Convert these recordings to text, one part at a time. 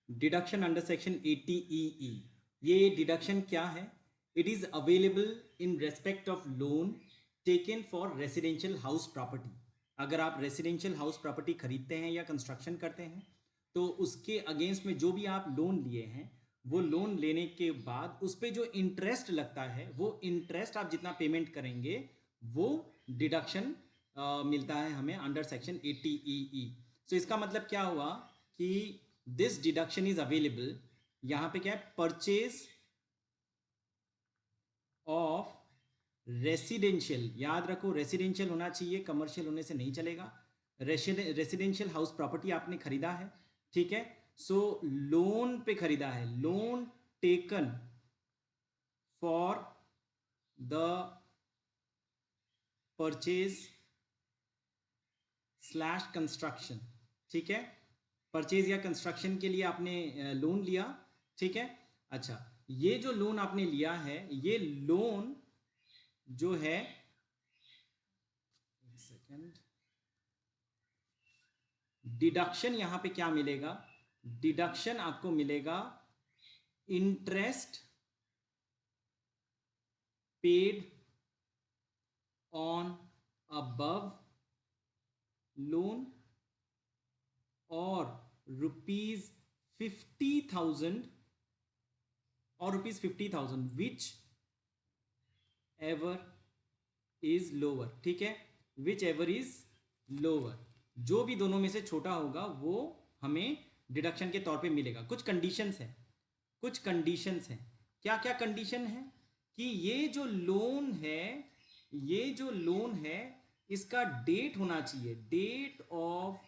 Deduction under section 80EE। ये deduction क्या है? It is available in respect of loan taken for residential house property. अगर आप residential house property खरीदते हैं या कंस्ट्रक्शन करते हैं तो उसके अगेंस्ट में जो भी आप लोन लिए हैं, वो लोन लेने के बाद उस पर जो इंटरेस्ट लगता है, वो इंटरेस्ट आप जितना पेमेंट करेंगे वो डिडक्शन मिलता है हमें अंडर सेक्शन 80EE। सो इसका मतलब क्या हुआ कि दिस डिडक्शन इज अवेलेबल। यहां पे क्या है? परचेज ऑफ रेसिडेंशियल, याद रखो रेसिडेंशियल होना चाहिए, कमर्शियल होने से नहीं चलेगा। रेसिडेंशियल हाउस प्रॉपर्टी आपने खरीदा है, ठीक है? सो लोन पे खरीदा है, loan taken for the purchase slash construction, ठीक है? परचेज या कंस्ट्रक्शन के लिए आपने लोन लिया, ठीक है? अच्छा, ये जो लोन आपने लिया है, ये लोन जो है, एक सेकेंड, डिडक्शन यहां पे क्या मिलेगा? डिडक्शन आपको मिलेगा interest paid on above loan और ₹50,000 और ₹50,000 विच एवर इज लोअर, ठीक है? विच एवर इज लोअर, जो भी दोनों में से छोटा होगा वो हमें डिडक्शन के तौर पे मिलेगा। कुछ कंडीशंस हैं, कुछ कंडीशंस हैं। क्या क्या कंडीशन है? कि ये जो लोन है, ये जो लोन है, इसका डेट होना चाहिए, डेट ऑफ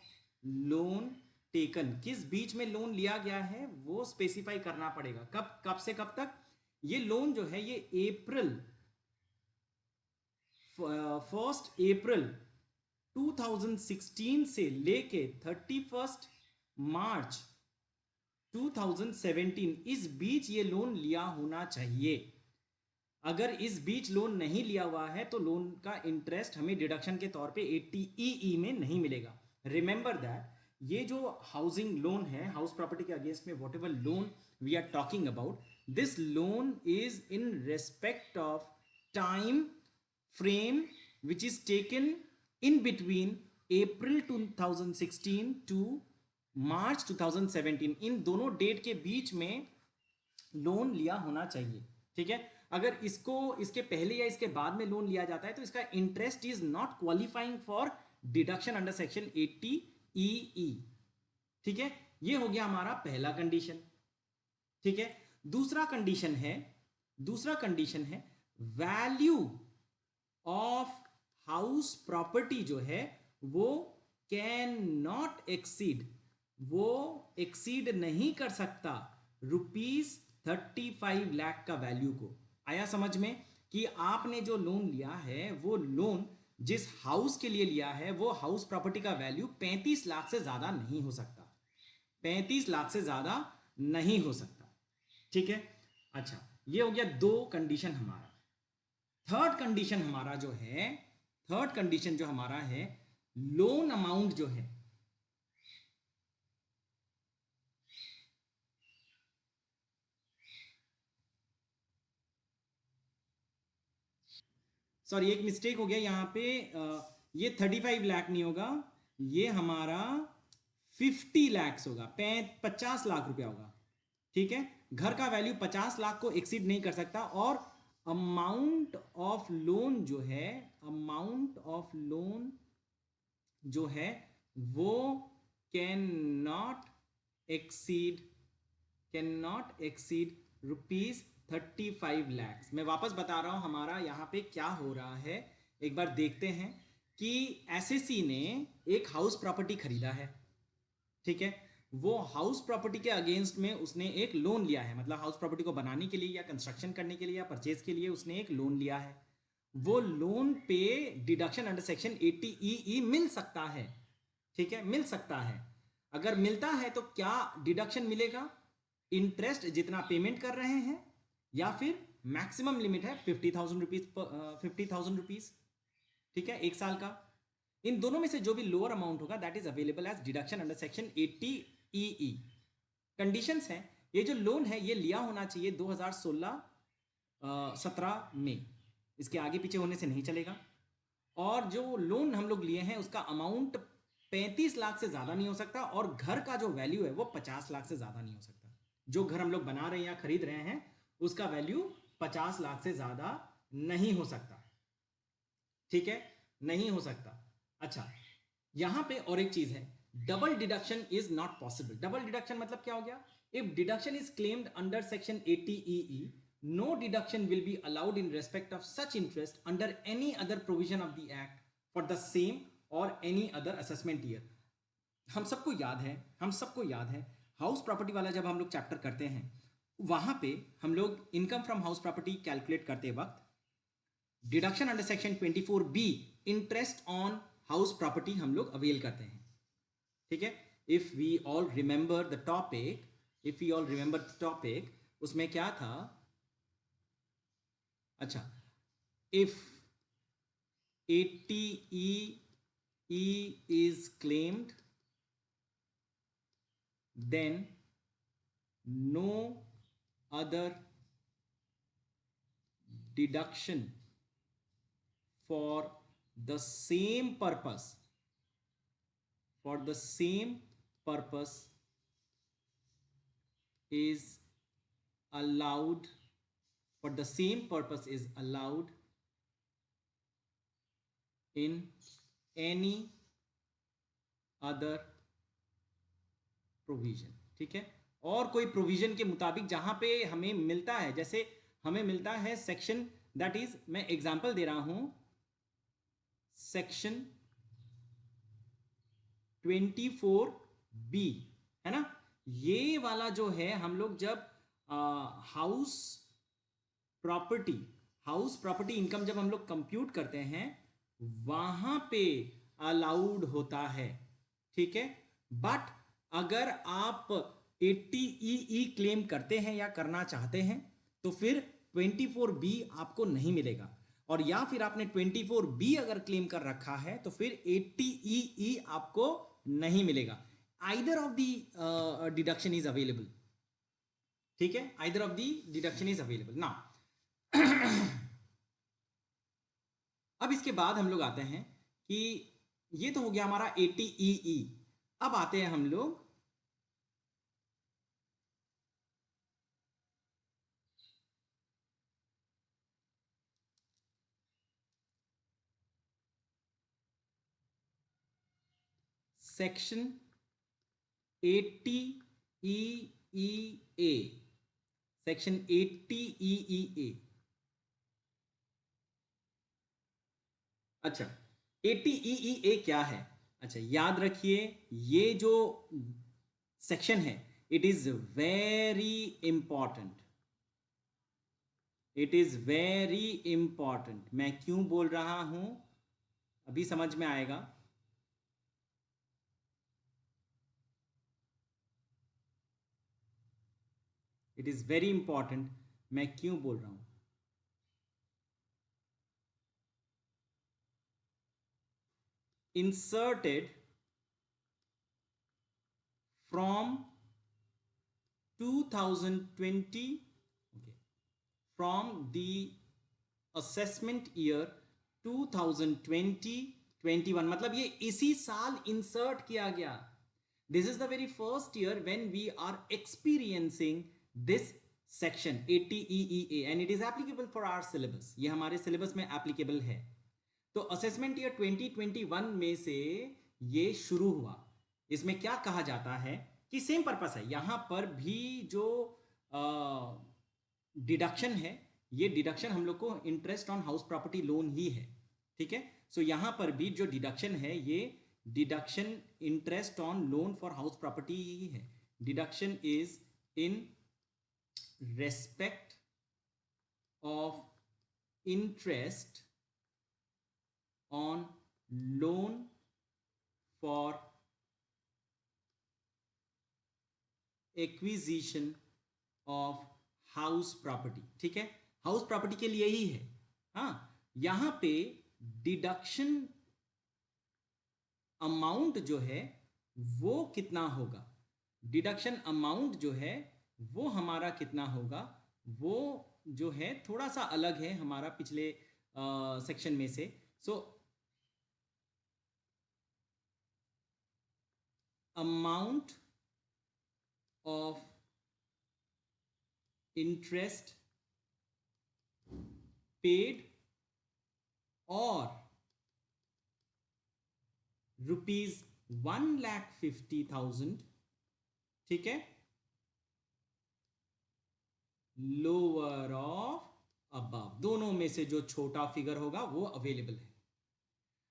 लोन टेकन, किस बीच में लोन लिया गया है वो स्पेसिफाई करना पड़ेगा। कब कब से कब तक? ये लोन जो है ये अप्रैल 1 अप्रैल 2016 से लेके 31 मार्च 2017, इस बीच ये लोन लिया होना चाहिए। अगर इस बीच लोन नहीं लिया हुआ है तो लोन का इंटरेस्ट हमें डिडक्शन के तौर पे 80EE में नहीं मिलेगा। रिमेंबर दैट ये जो हाउसिंग लोन है, हाउस प्रॉपर्टी के अगेंस्ट में whatever loan we are talking about, this loan is in respect of time frame which is taken in between April 2016 to March 2017। इन दोनों date के बीच में loan लिया होना चाहिए, ठीक है? अगर इसको इसके पहले या इसके बाद में लोन लिया जाता है तो इसका interest is not qualifying for deduction under section 80EE, ठीक है? ये हो गया हमारा पहला कंडीशन, ठीक है? दूसरा कंडीशन है वैल्यू ऑफ हाउस प्रॉपर्टी जो है वो कैन नॉट एक्सीड, वो एक्सीड नहीं कर सकता ₹35 लाख का वैल्यू को। आया समझ में? कि आपने जो लोन लिया है, वो लोन जिस हाउस के लिए लिया है, वो हाउस प्रॉपर्टी का वैल्यू 35 लाख से ज्यादा नहीं हो सकता, 35 लाख से ज्यादा नहीं हो सकता, ठीक है? अच्छा, ये हो गया दो कंडीशन हमारा। थर्ड कंडीशन जो हमारा है, लोन अमाउंट जो है, सॉरी एक मिस्टेक हो गया यहां पे, ये 35 लाख नहीं होगा, ये हमारा 50 लैक्स होगा, 50 लाख रुपया होगा, ठीक है? घर का वैल्यू 50 लाख को एक्सीड नहीं कर सकता। और अमाउंट ऑफ लोन जो है, अमाउंट ऑफ लोन जो है वो कैन नॉट एक्सीड, ₹35 लैक्स। मैं वापस बता रहा हूं हमारा यहां पे क्या हो रहा है, एक बार देखते हैं। कि एसएससी ने एक हाउस प्रॉपर्टी खरीदा है, ठीक है? वो हाउस प्रॉपर्टी के अगेंस्ट में उसने एक लोन लिया है, मतलब हाउस प्रॉपर्टी को बनाने के लिए या कंस्ट्रक्शन करने के लिए या परचेज के लिए उसने एक लोन लिया है। वो लोन पे डिडक्शन अंडर सेक्शन 80EE मिल सकता है, ठीक है? मिल सकता है। अगर मिलता है तो क्या डिडक्शन मिलेगा? इंटरेस्ट जितना पेमेंट कर रहे हैं, या फिर मैक्सिमम लिमिट है 50,000 रुपीज, 50,000 रुपीज, ठीक है? एक साल का। इन दोनों में से जो भी लोअर अमाउंट होगा that is available as deduction under section 80EE, conditions हैं, ये जो लोन है ये लिया होना चाहिए 2016-17 में, इसके आगे पीछे होने से नहीं चलेगा। और जो लोन हम लोग लिए हैं उसका अमाउंट 35 लाख से ज़्यादा नहीं हो सकता, और घर का जो वैल्यू है वो 50 लाख से ज़्यादा नहीं हो सकता। जो घर हम लोग बना रहे हैं या खरीद रहे हैं उसका वैल्यू 50 लाख से ज़्यादा नहीं हो सकता, ठीक है, नहीं हो सकता। अच्छा, यहां पे और एक चीज है, double deduction is not possible. Double deduction मतलब क्या हो गया? If deduction is claimed under section 80EE, no deduction will be allowed in respect of such interest under any other provision of the act for the same और any other assessment year. हम सबको याद है house property वाला जब हम लोग chapter करते हैं वहां पे हम लोग income from house property calculate करते वक्त deduction under section 24B interest on house property हम लोग अवेल करते हैं, ठीक है। If we all remember the topic, उसमें क्या था? अच्छा, इफ 80EE is claimed, then no other deduction for the same purpose is allowed in any other provision, ठीक है। और कोई प्रोविजन के मुताबिक जहां पे हमें मिलता है, जैसे हमें मिलता है सेक्शन, दैट इज, मैं एग्जांपल दे रहा हूं, सेक्शन 24B, है ना। ये वाला जो है हम लोग जब हाउस प्रॉपर्टी इनकम जब हम लोग कंप्यूट करते हैं वहां पे अलाउड होता है, ठीक है। बट अगर आप 80EE क्लेम करते हैं या करना चाहते हैं तो फिर 24B आपको नहीं मिलेगा, और या फिर आपने 24B अगर क्लेम कर रखा है तो फिर 80EE आपको नहीं मिलेगा। Either of the deduction is available, ठीक है, either of the deduction is available ना। अब इसके बाद हम लोग आते हैं कि ये तो हो गया हमारा 80EE। अब आते हैं हम लोग सेक्शन 80EEA, सेक्शन 80EEA। अच्छा, 80EEA क्या है? अच्छा, याद रखिए, ये जो सेक्शन है इट इज वेरी इंपॉर्टेंट, मैं क्यों बोल रहा हूं अभी समझ में आएगा। इट इज वेरी इंपॉर्टेंट, मैं क्यों बोल रहा हूं। Inserted from 2020, from the assessment year 2020-21, मतलब ये इसी साल इंसर्ट किया गया। This is the very first year when we are experiencing this section 80EEA and it is applicable for our syllabus, ये हमारे सिलेबस में एप्लीकेबल है। तो असेसमेंट ईयर 2021 में से ये शुरू हुआ। इसमें क्या कहा जाता है कि सेम पर्पस है, यहां पर भी जो डिडक्शन है, ये डिडक्शन हम लोग को interest on house property loan ही है, ठीक है। सो यहां पर भी जो डिडक्शन है ये deduction interest on loan for house property ही है। Deduction is in respect of interest on loan for acquisition of house property, ठीक है, हाउस प्रॉपर्टी के लिए ही है। हाँ, यहां पे डिडक्शन अमाउंट जो है वो कितना होगा? डिडक्शन अमाउंट जो है वो हमारा कितना होगा, वो जो है थोड़ा सा अलग है हमारा पिछले सेक्शन में से। So amount of interest paid और ₹1,50,000, ठीक है, लोअर ऑफ अबव, दोनों में से जो छोटा फिगर होगा वो अवेलेबल है।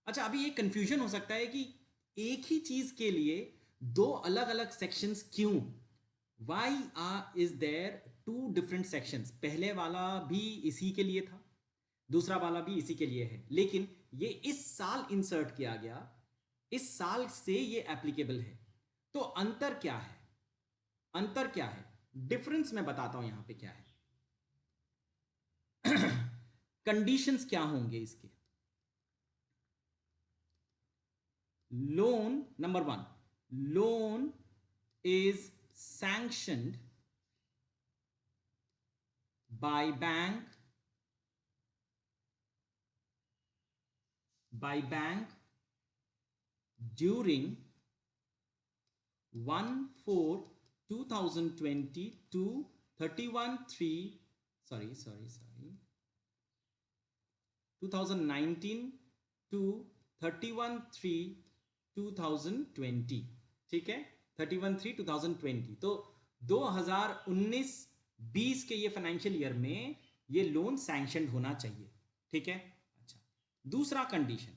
अच्छा, अभी एक कंफ्यूजन हो सकता है कि एक ही चीज के लिए दो अलग अलग सेक्शंस क्यों, why is there two different sections, पहले वाला भी इसी के लिए था, दूसरा वाला भी इसी के लिए है, लेकिन ये इस साल इंसर्ट किया गया, इस साल से ये एप्लीकेबल है। तो अंतर क्या है, अंतर क्या है, डिफरेंस मैं बताता हूं यहां पे क्या है। कंडीशंस क्या होंगे इसके। Loan number 1, loan is sanctioned by bank during 1/4/2020 to 2019 to 31/3/2020, ठीक है, 31/3/2020। तो 2019-20 के ये फाइनेंशियल ईयर में ये लोन सैंक्शन होना चाहिए, ठीक है। अच्छा, दूसरा कंडीशन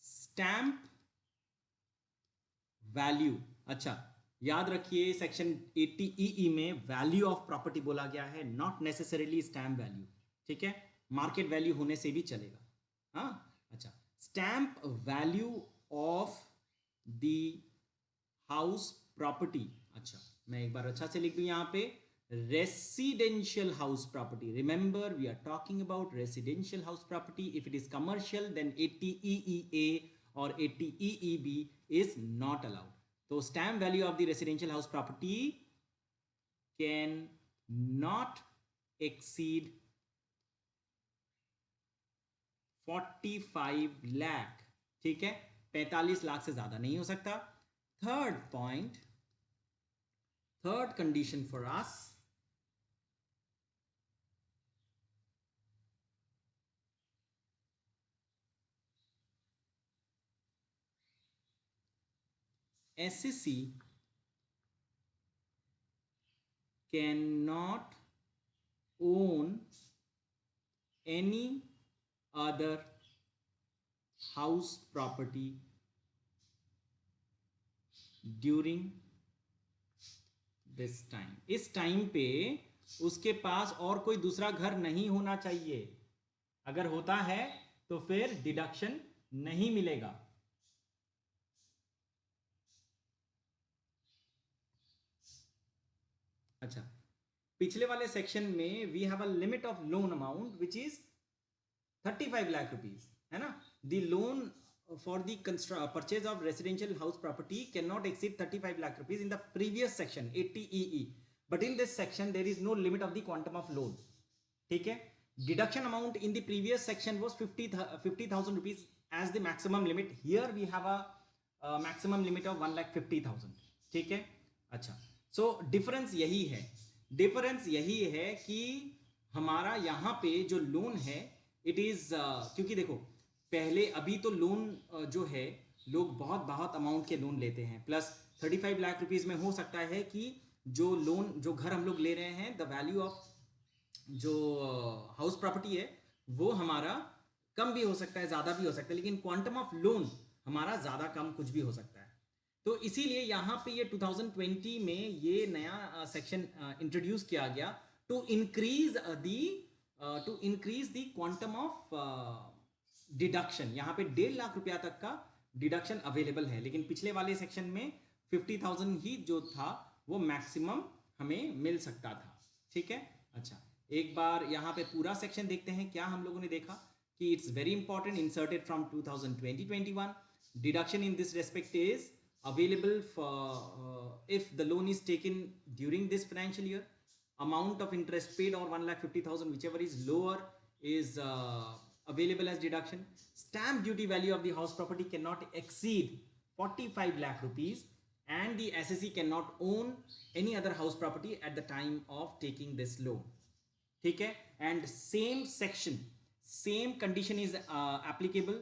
स्टैंप वैल्यू। अच्छा, याद रखिए सेक्शन 80 में वैल्यू ऑफ प्रॉपर्टी बोला गया है, नॉट नेसेसरीली स्टैंप वैल्यू, ठीक है, मार्केट वैल्यू होने से भी चलेगा। हाँ, अच्छा, stamp value of the house property. अच्छा, मैं एक बार अच्छा से लिख दूं यहां पे, residential house property, remember we are talking about residential house property. If it is commercial then 80EEA और 80EEB is not allowed. So stamp value of the residential house property can not exceed 45 lakh, ठीक है, 45 लाख से ज्यादा नहीं हो सकता। Third point, third condition for us, SCC cannot own any other house property during this time। इस time पे उसके पास और कोई दूसरा घर नहीं होना चाहिए, अगर होता है तो फिर डिडक्शन नहीं मिलेगा। अच्छा, पिछले वाले सेक्शन में we have a limit of loan amount which is 35 lakh rupees, है ना। The loan for the purchase of residential house property can not exceed 35 lakh rupees in the previous section 80EE, but in this section there is no limit of the quantum of loan, ठीक है। Deduction amount in the previous section was 50,000 rupees as the maximum limit, here we have a maximum limit of 1,50,000, ठीक है। अच्छा, so difference यही है, difference यही है कि हमारा यहाँ पे जो लोन है इट इज क्योंकि देखो पहले अभी तो लोन जो है लोग बहुत बहुत अमाउंट के लोन लेते हैं, प्लस 35 लाख रुपीज में हो सकता है कि जो लोन जो घर हम लोग ले रहे हैं द वैल्यू ऑफ जो हाउस प्रॉपर्टी है वो हमारा कम भी हो सकता है, ज़्यादा भी हो सकता है, लेकिन क्वांटम ऑफ लोन हमारा ज़्यादा कम कुछ भी हो सकता है। तो इसीलिए यहाँ पे ये 2020 में ये नया सेक्शन इंट्रोड्यूस किया गया to increase the quantum of deduction. यहाँ पे 1.5 लाख रुपया तक का डिडक्शन अवेलेबल है, लेकिन पिछले वाले सेक्शन में 50,000 ही जो था वो मैक्सिमम हमें मिल सकता था, ठीक है। अच्छा, एक बार यहाँ पे पूरा सेक्शन देखते हैं। क्या हम लोगों ने देखा कि it's very important, inserted from 2020-21, deduction in this respect is available for if the loan is taken during this financial year, amount of interest paid or 1,50,000, whichever is lower, is available as deduction. Stamp duty value of the house property cannot exceed 45 lakh rupees, and the assessee cannot own any other house property at the time of taking this loan. ठीक है, and same section, same condition is applicable.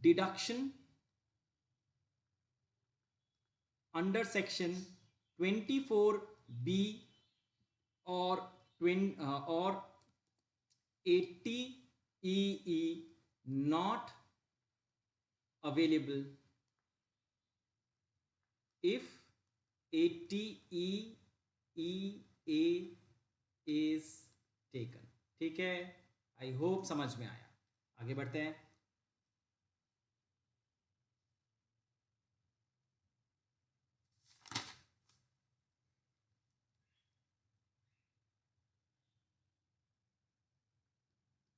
Deduction under section 24B or 80EE not available if 80EA is taken. ठीक है, I hope समझ में आया। आगे बढ़ते हैं।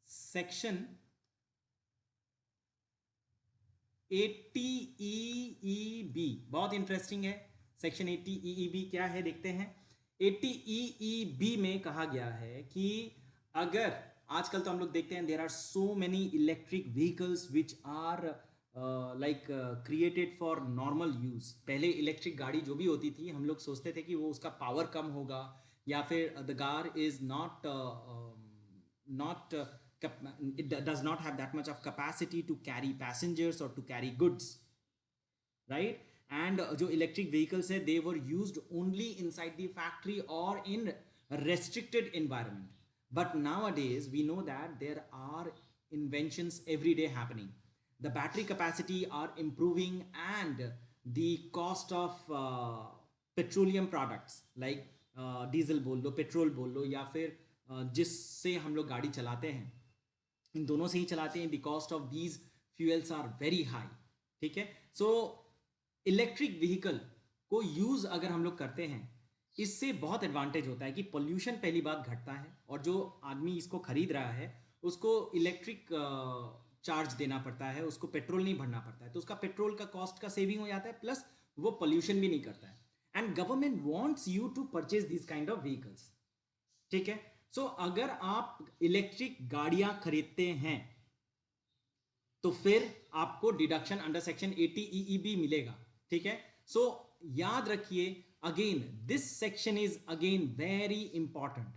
सेक्शन 80EEB बहुत इंटरेस्टिंग है। सेक्शन 80EEB क्या है देखते हैं। 80EEB में कहा गया है कि अगर आजकल तो हम लोग देखते हैं there are so many electric vehicles which are like created for normal use. पहले इलेक्ट्रिक गाड़ी जो भी होती थी हम लोग सोचते थे कि वो उसका पावर कम होगा, या फिर the car is not it does not have that much of capacity to carry passengers or to carry goods, right? And जो electric vehicles है they were used only inside the factory or in restricted environment. But nowadays we know that there are inventions every day happening. The battery capacity are improving, and the cost of petroleum products like diesel बोल लो, petrol बोल लो, या फिर जिससे हम लोग गाड़ी चलाते हैं, इन दोनों से ही चलाते हैं, the cost of these fuels are very high. ठीक है, सो इलेक्ट्रिक व्हीकल को यूज अगर हम लोग करते हैं, इससे बहुत एडवांटेज होता है कि पोल्यूशन पहली बात घटता है, और जो आदमी इसको खरीद रहा है उसको इलेक्ट्रिक चार्ज देना पड़ता है, उसको पेट्रोल नहीं भरना पड़ता है, तो उसका पेट्रोल का कॉस्ट का सेविंग हो जाता है, प्लस वो पोल्यूशन भी नहीं करता है। And government wants you to purchase this kind of vehicles. ठीक है, सो अगर आप इलेक्ट्रिक गाड़ियां खरीदते हैं तो फिर आपको डिडक्शन अंडर सेक्शन 80EEB मिलेगा। ठीक है, सो याद रखिए, again this section is again very important,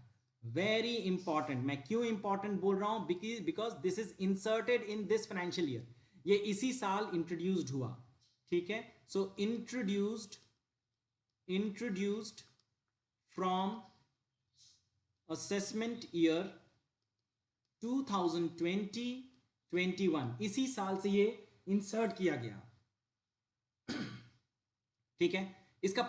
very important. मैं क्यों इंपॉर्टेंट बोल रहा हूं? Because this is inserted in this financial year, ये इसी साल इंट्रोड्यूस्ड हुआ। ठीक है, सो इंट्रोड्यूस्ड फ्रॉम असेसमेंट ईयर 2020-21, इसी साल से ये इंसर्ट किया गया। ठीक है, इसका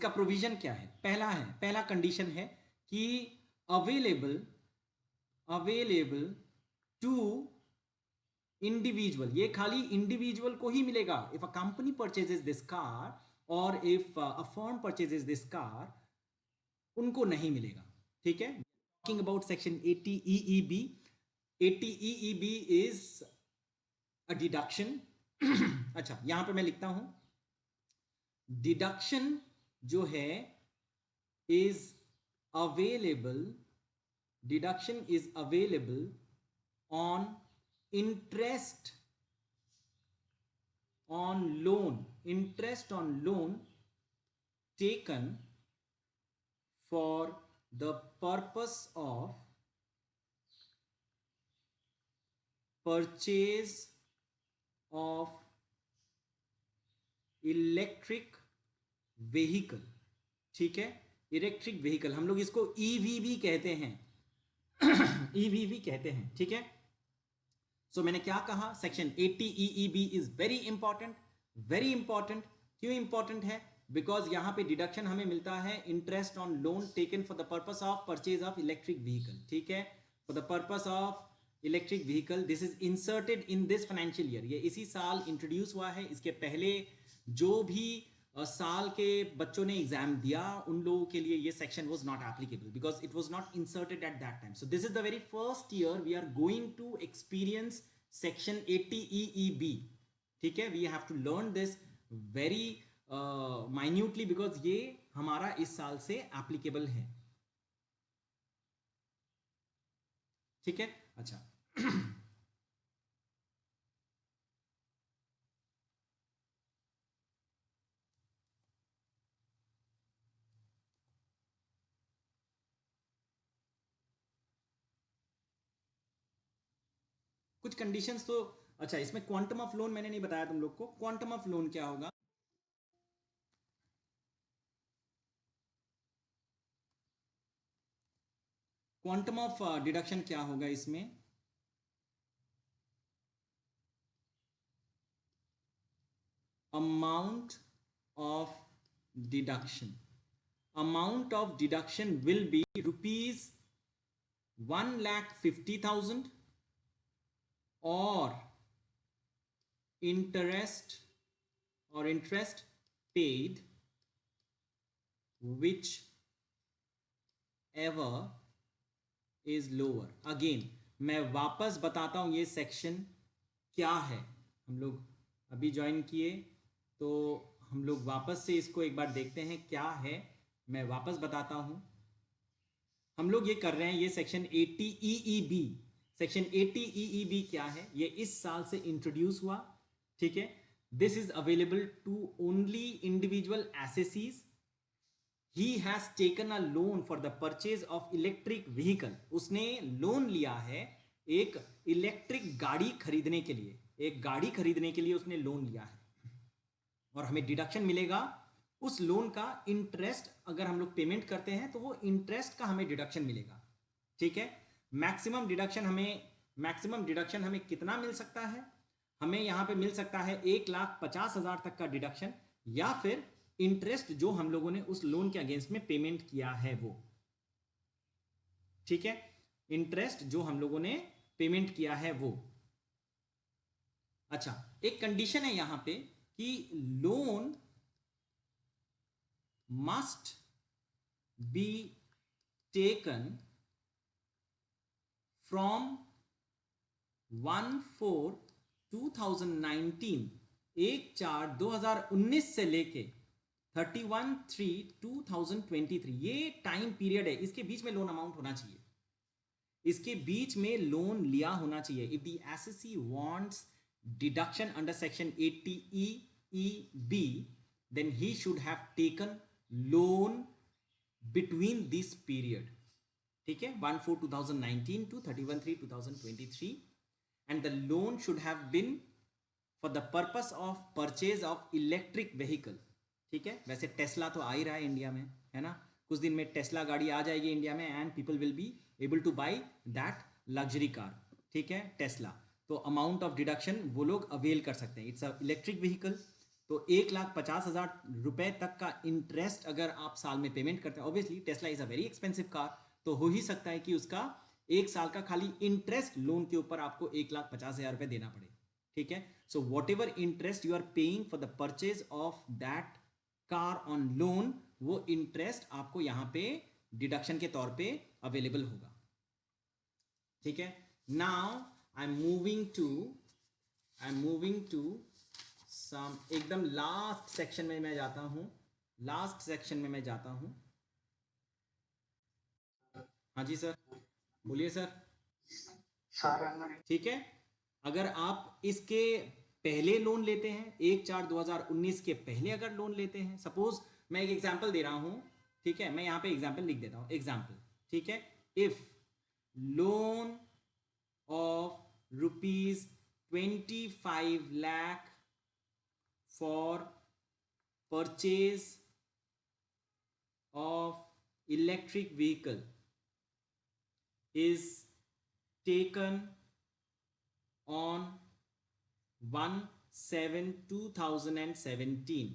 प्रोविजन क्या है? पहला कंडीशन है कि अवेलेबल टू इंडिविजुअल, ये खाली इंडिविजुअल को ही मिलेगा। If a company purchases this car और if a firm purchases this car, उनको नहीं मिलेगा। ठीक है, talking about section 80EEB। 80EEB is a deduction. अच्छा, यहां पे मैं लिखता हूं, डिडक्शन जो है is available, deduction is available on interest on loan taken for the purpose of purchase of electric vehicle। ठीक है, इलेक्ट्रिक व्हीकल हम लोग इसको EV भी कहते हैं। EV भी कहते हैं। ठीक है, सो मैंने क्या कहा, section 80EEB is very important, very important. क्यों इंपॉर्टेंट है? बिकॉज यहां पे डिडक्शन हमें मिलता है interest on loan taken for the purpose of purchase of electric vehicle. ठीक है, for the purpose of electric vehicle, this is inserted in this financial year, ये इसी साल इंट्रोड्यूस हुआ है। इसके पहले जो भी साल के बच्चों ने एग्जाम दिया, उन लोगों के लिए ये section was not applicable because it was not inserted at that time. So this is the very first year we are going to experience section 80 EEB. ठीक है, we have to learn this very minutely because ये हमारा इस साल से applicable है. ठीक है, अच्छा. कुछ कंडीशंस तो, अच्छा, इसमें क्वांटम ऑफ लोन मैंने नहीं बताया तुम लोग को. क्वांटम ऑफ लोन क्या होगा? क्वांटम ऑफ डिडक्शन क्या होगा इसमें? Amount of deduction. Amount of deduction will B rupees 1,50,000 or interest paid whichever is lower. Again मैं वापस बताता हूं ये सेक्शन क्या है. हम लोग अभी ज्वाइन किए तो हम लोग वापस से इसको एक बार देखते हैं क्या है. मैं वापस बताता हूं. हम लोग ये कर रहे हैं, ये सेक्शन 80 EEB. सेक्शन 80 EEB क्या है? ये इस साल से इंट्रोड्यूस हुआ. ठीक है, this is available to only individual assessees. He has taken a loan for the purchase of electric vehicle. उसने लोन लिया है एक इलेक्ट्रिक गाड़ी खरीदने के लिए. एक गाड़ी खरीदने के लिए उसने लोन लिया है और हमें डिडक्शन मिलेगा उस लोन का. इंटरेस्ट अगर हम लोग पेमेंट करते हैं तो वो इंटरेस्ट का हमें डिडक्शन मिलेगा. ठीक है, मैक्सिमम डिडक्शन हमें कितना मिल सकता है? हमें यहां पे मिल सकता है 1,50,000 तक का डिडक्शन, या फिर इंटरेस्ट जो हम लोगों ने उस लोन के अगेंस्ट में पेमेंट किया है वो. ठीक है, इंटरेस्ट जो हम लोगों ने पेमेंट किया है वो. अच्छा, एक कंडीशन है यहां पे कि loan must be taken from 1/4/2019, 1/4/2019 से लेके 31/3/2023. ये टाइम पीरियड है, इसके बीच में लोन अमाउंट होना चाहिए. इसके बीच में लोन लिया होना चाहिए. If the assessee wants deduction under section 80 EEB, then he should have taken loan between this period. ठीक है, 1/4/2019 to 31/3/2023, and the loan should have been for the purpose of purchase of electric vehicle. ठीक है, वैसे Tesla तो आ ही रहा है India में, है ना. कुछ दिन में टेस्ला गाड़ी आ जाएगी इंडिया में and people will be able two by that luxury car. ठीक है, टेस्ला. तो अमाउंट ऑफ डिडक्शन वो लोग अवेल कर सकते हैं. It's a electric vehicle. तो 1,50,000 रुपए तक का इंटरेस्ट अगर आप साल में पेमेंट करते हैं, obviously Tesla is a very expensive car, तो हो ही सकता है कि उसका एक साल का खाली इंटरेस्ट लोन के ऊपर आपको 1,50,000 रुपए देना पड़े. ठीक है, so whatever interest you are paying for the purchase of that car on loan, वो इंटरेस्ट आपको यहां पे डिडक्शन के तौर पे अवेलेबल होगा. ठीक है, now I am moving to some एकदम लास्ट सेक्शन में मैं जाता हूं. हाँ जी सर, बोलिए सर. ठीक है, अगर आप इसके पहले लोन लेते हैं, 1/4/2019 के पहले अगर लोन लेते हैं, सपोज मैं एक एग्जांपल दे रहा हूं. ठीक है, मैं यहां पे एग्जांपल लिख देता हूं. एग्जांपल, ठीक है, if loan of ₹25 lakh for purchase of electric vehicle is taken on 1/7/2017.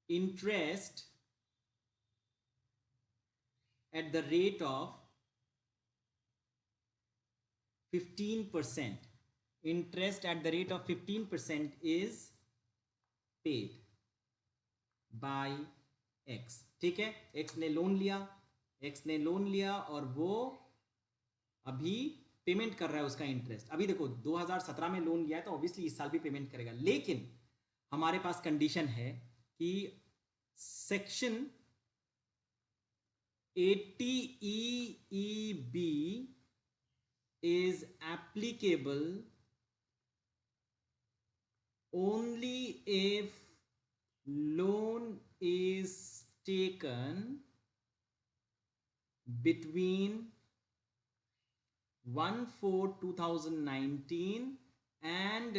Interest at the rate of 15%. Interest at the rate of 15% is paid. By X. ठीक है, एक्स ने लोन लिया और वो अभी पेमेंट कर रहा है उसका इंटरेस्ट। अभी देखो 2017 में लोन लिया है तो ऑब्वियसली इस साल भी पेमेंट करेगा, लेकिन हमारे पास कंडीशन है कि section 80 EEB is applicable only if loan is taken between 1/4/2019 and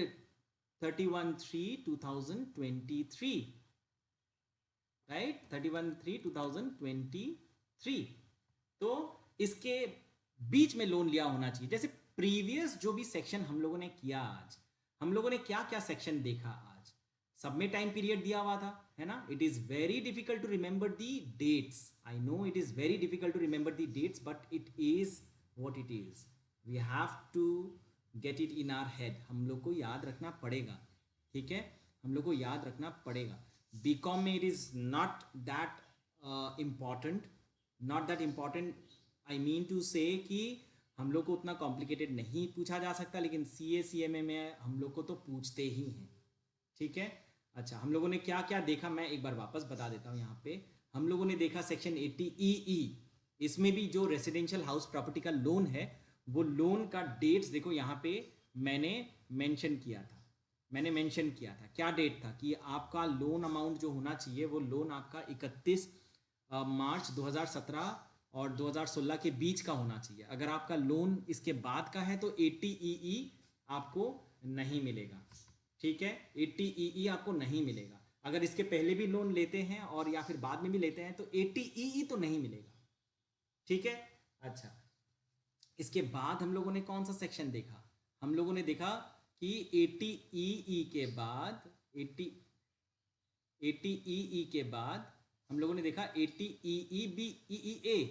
31/3/2023, right, 31/3/2023। तो इसके बीच में लोन लिया होना चाहिए। जैसे प्रीवियस जो भी सेक्शन हम लोगों ने किया, आज हम लोगों ने क्या क्या सेक्शन देखा, आज सब में टाइम पीरियड दिया हुआ था, है ना। It is very difficult to remember the dates, I know it is very difficult to remember the dates, but it is what it is, we have to get it in our head. हम लोग को याद रखना पड़ेगा, ठीक है, हम लोग को याद रखना पड़ेगा। बीकॉम में it is not that important, not that important, I mean to say कि हम लोग को उतना कॉम्प्लिकेटेड नहीं पूछा जा सकता, लेकिन CA CMA में हम लोग को तो पूछते ही हैं, ठीक है। अच्छा, हम लोगों ने क्या क्या देखा मैं एक बार वापस बता देता हूँ। यहाँ पे हम लोगों ने देखा सेक्शन 80 EE, इसमें भी जो रेसिडेंशियल हाउस प्रॉपर्टी का लोन है, वो लोन का डेट्स देखो यहाँ पे मैंने मेंशन किया था, क्या डेट था कि आपका लोन अमाउंट जो होना चाहिए वो लोन आपका 31 मार्च 2017 और 2016 के बीच का होना चाहिए। अगर आपका लोन इसके बाद का है तो 80 EE आपको नहीं मिलेगा, ठीक है, 80 EE आपको नहीं मिलेगा। अगर इसके पहले भी लोन लेते हैं और या फिर बाद में भी लेते हैं तो 80 EE तो नहीं मिलेगा, ठीक है। अच्छा, इसके बाद हम लोगों ने कौन सा सेक्शन देखा, हम लोगों ने देखा कि 80 EE के बाद 80 EE के बाद हम लोगों ने देखा 80 EEB EEA।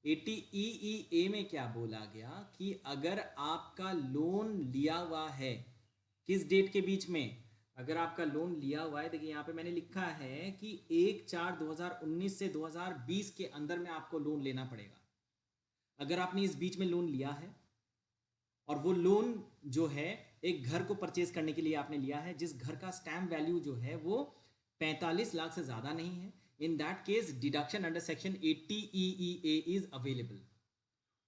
80 EEA में क्या बोला गया कि अगर आपका लोन लिया हुआ है किस डेट के बीच में, अगर आपका लोन लिया हुआ है, देखिए यहाँ पे मैंने लिखा है कि 1/4/2019 से 2020 के अंदर में आपको लोन लेना पड़ेगा। अगर आपने इस बीच में लोन लिया है और वो लोन जो है एक घर को परचेज करने के लिए आपने लिया है, जिस घर का स्टैम्प वैल्यू जो है वो 45 लाख से ज़्यादा नहीं है, इन that case deduction under section 80 EEA is available.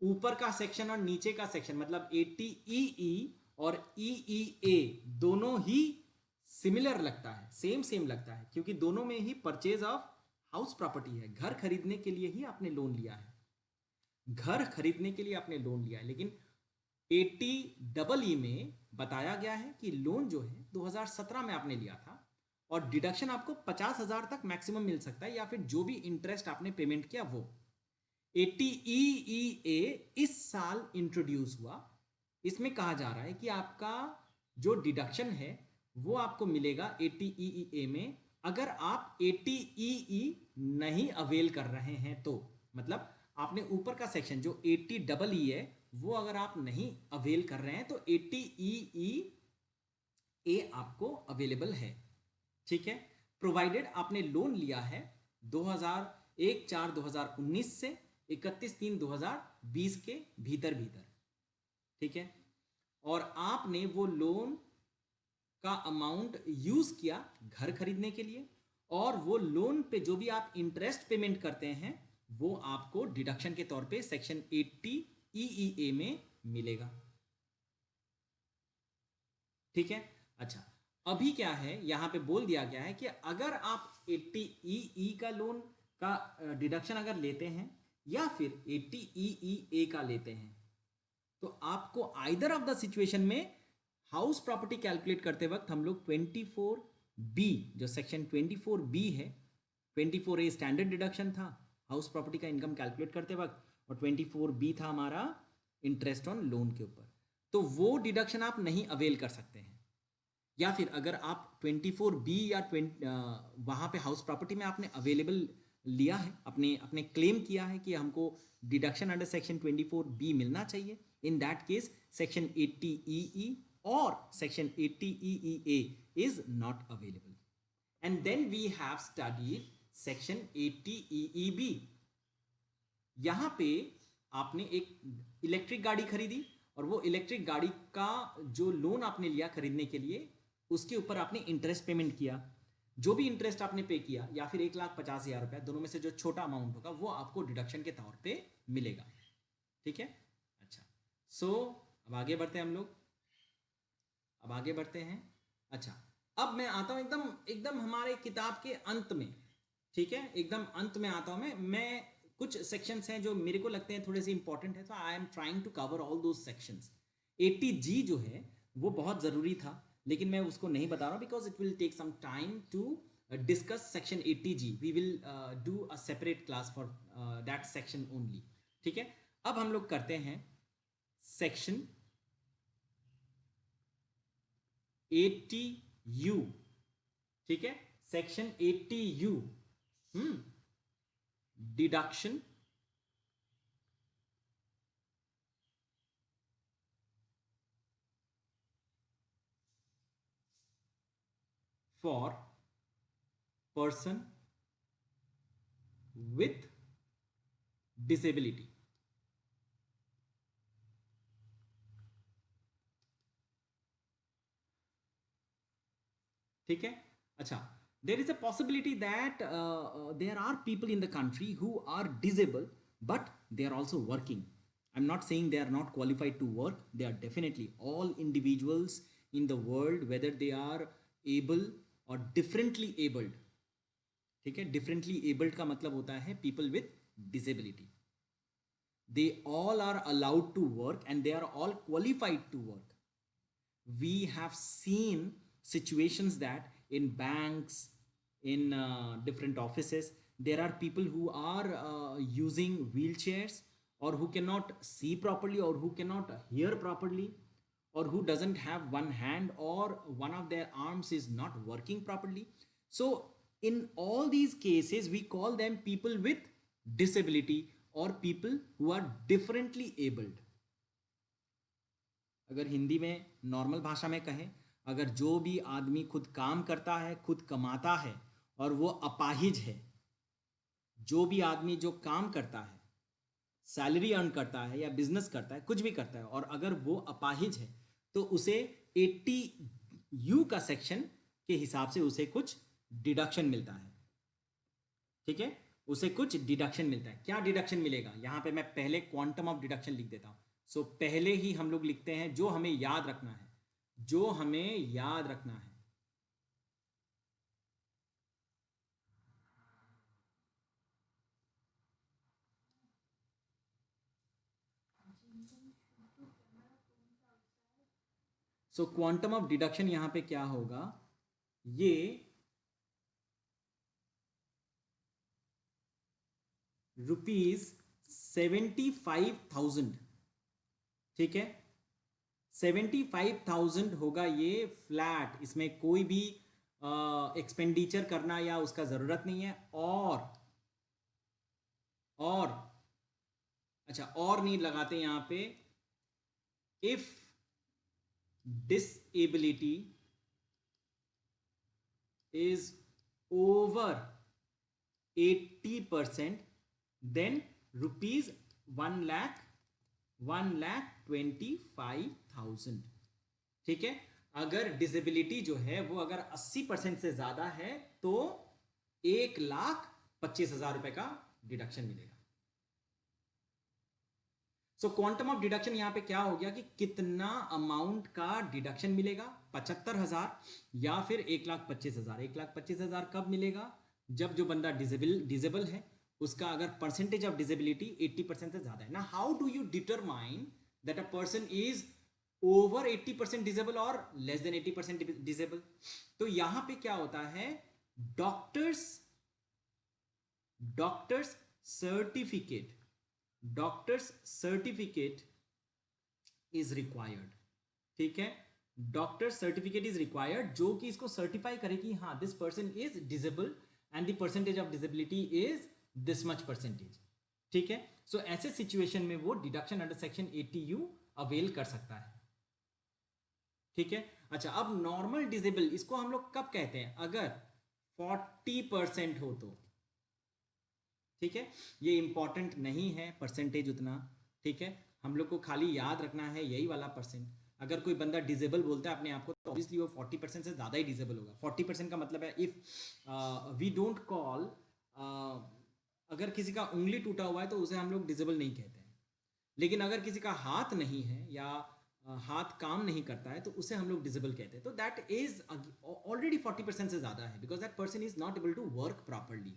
ऊपर का सेक्शन और नीचे का सेक्शन मतलब 80 EE और EEA दोनों ही सिमिलर लगता है, सेम लगता है, क्योंकि दोनों में ही परचेज ऑफ हाउस प्रॉपर्टी है, घर खरीदने के लिए ही आपने लोन लिया है, घर खरीदने के लिए आपने लोन लिया है। लेकिन 80 EE में बताया गया है कि लोन जो है 2017 में आपने लिया था और डिडक्शन आपको 50,000 तक मैक्सिमम मिल सकता है, या फिर जो भी इंटरेस्ट आपने पेमेंट किया वो। 80 EEA इस साल इंट्रोड्यूस हुआ, इसमें कहा जा रहा है कि आपका जो डिडक्शन है वो आपको मिलेगा 80 EEA में, अगर आप 80 EE नहीं अवेल कर रहे हैं तो, मतलब आपने ऊपर का सेक्शन जो 80 EE है वो अगर आप नहीं अवेल कर रहे हैं तो 80 EEA आपको अवेलेबल है, ठीक है, प्रोवाइडेड आपने लोन लिया है 1/4/2019 से 31/3/2020 के भीतर, ठीक है, और आपने वो लोन का अमाउंट यूज किया घर खरीदने के लिए, और वो लोन पे जो भी आप इंटरेस्ट पेमेंट करते हैं वो आपको डिडक्शन के तौर पे सेक्शन 80 EEA में मिलेगा, ठीक है। अच्छा, अभी क्या है यहाँ पे बोल दिया गया है कि अगर आप 80 EE का लोन का डिडक्शन अगर लेते हैं या फिर 80 EEA का लेते हैं तो आपको आइदर ऑफ द सिचुएशन में हाउस प्रॉपर्टी कैलकुलेट करते वक्त हम लोग 24B, जो सेक्शन 24B है, 24A स्टैंडर्ड डिडक्शन था हाउस प्रॉपर्टी का इनकम कैलकुलेट करते वक्त, और 24B था हमारा इंटरेस्ट ऑन लोन के ऊपर, तो वो डिडक्शन आप नहीं अवेल कर सकते हैं। या फिर अगर आप 24B या वहाँ पे हाउस प्रॉपर्टी में आपने अवेलेबल लिया है, अपने क्लेम किया है कि हमको डिडक्शन अंडर सेक्शन 24B मिलना चाहिए, in that case section 80 EE और section 80 EEA is not available. And then we have studied section 80 EEB। यहाँ पे आपने एक इलेक्ट्रिक गाड़ी खरीदी और वो इलेक्ट्रिक गाड़ी का जो लोन आपने लिया खरीदने के लिए, उसके ऊपर आपने इंटरेस्ट पेमेंट किया। जो भी इंटरेस्ट आपने पे किया या फिर 1,50,000 रुपया, दोनों में से जो छोटा अमाउंट होगा वो आपको डिडक्शन के तौर पे मिलेगा। ठीक है, अच्छा। सो अब आगे बढ़ते हैं हम लोग, अब आगे बढ़ते हैं। अच्छा, अब मैं आता हूं एकदम एकदम हमारे किताब के अंत में। ठीक है, एकदम अंत में आता हूं मैं कुछ सेक्शंस हैं जो मेरे को लगते हैं थोड़े से इंपॉर्टेंट है, तो I am trying to cover all those sections. 80G जो है वो बहुत ज़रूरी था, लेकिन मैं उसको नहीं बता रहा हूँ because it will take some time to discuss section 80G। We will do a separate class for that section only. ठीक है, अब हम लोग करते हैं सेक्शन 80U। ठीक है, section 80U, deduction for person with disability. ठीक है, अच्छा। There is a possibility that there are people in the country who are disable but they are also working. I am not saying they are not qualified to work, they are definitely all individuals in the world, whether they are able और differently abled. ठीक है, differently abled का मतलब होता है people with disability. They all are allowed to work and they are all qualified to work. We have seen situations that in banks, in different offices, there are people who are using wheelchairs, or who cannot see properly, or who cannot hear properly, or who doesn't have one hand, or one of their arms is not working properly. So in all these cases we call them people with disability or people who are differently abled। अगर हिंदी में normal भाषा में कहें, अगर जो भी आदमी खुद काम करता है, खुद कमाता है और वो अपाहिज है, जो भी आदमी जो काम करता है, सैलरी अर्न करता है या बिजनेस करता है, कुछ भी करता है, और अगर वो अपाहिज है तो उसे 80U का सेक्शन के हिसाब से उसे कुछ डिडक्शन मिलता है। ठीक है, उसे कुछ डिडक्शन मिलता है। क्या डिडक्शन मिलेगा, यहां पे मैं पहले क्वांटम ऑफ डिडक्शन लिख देता हूं। सो पहले ही हम लोग लिखते हैं जो हमें याद रखना है, जो हमें याद रखना है। सो क्वांटम ऑफ डिडक्शन यहां पे क्या होगा, ये ₹75,000। ठीक है, 75,000 होगा ये फ्लैट, इसमें कोई भी एक्सपेंडिचर करना या उसका ज़रूरत नहीं है। और अच्छा, और नहीं लगाते यहाँ पे, if disability is over 80%, then ₹1,25,000। ठीक है, अगर डिसेबिलिटी जो है वो अगर 80% से ज्यादा है तो 1,25,000 रुपए का डिडक्शन मिलेगा। सो क्वांटम ऑफ डिडक्शन यहां पे क्या हो गया कि कितना अमाउंट का डिडक्शन मिलेगा, 75,000 या फिर 1,25,000। 1,25,000 कब मिलेगा, जब जो बंदा डिजेबल है उसका अगर परसेंटेज ऑफ डिसेबिलिटी 80% से ज्यादा है ना। How do you determine that a person is over 80% disable और लेस देन 80% डिसेबल? तो यहां पे क्या होता है, doctors doctors certificate doctors certificate is required. ठीक है, डॉक्टर सर्टिफिकेट इज रिक्वायर्ड, जो कि इसको सर्टिफाई करे कि हाँ this person is disable and the percentage of disability is this much percentage. ठीक है, सो ऐसे सिचुएशन में वो deduction under section 80U avail कर सकता है। ठीक है, अच्छा। अब नॉर्मल डिसेबल इसको हम लोग कब कहते हैं, अगर 40% हो तो, ठीक है, ये इंपॉर्टेंट नहीं है परसेंटेज उतना, ठीक है, हम लोग को खाली याद रखना है यही वाला परसेंट। अगर कोई बंदा डिजेबल बोलता है अपने आप को तो ऑब्वियसली वो 40% से ज़्यादा ही डिजेबल होगा। 40% का मतलब है इफ़ वी डोंट कॉल, अगर किसी का उंगली टूटा हुआ है तो उसे हम लोग डिजेबल नहीं कहते हैं, लेकिन अगर किसी का हाथ नहीं है या हाथ काम नहीं करता है तो उसे हम लोग डिजेबल कहते हैं। तो दैट इज ऑलरेडी 40% से ज़्यादा है, because that person is not able to work properly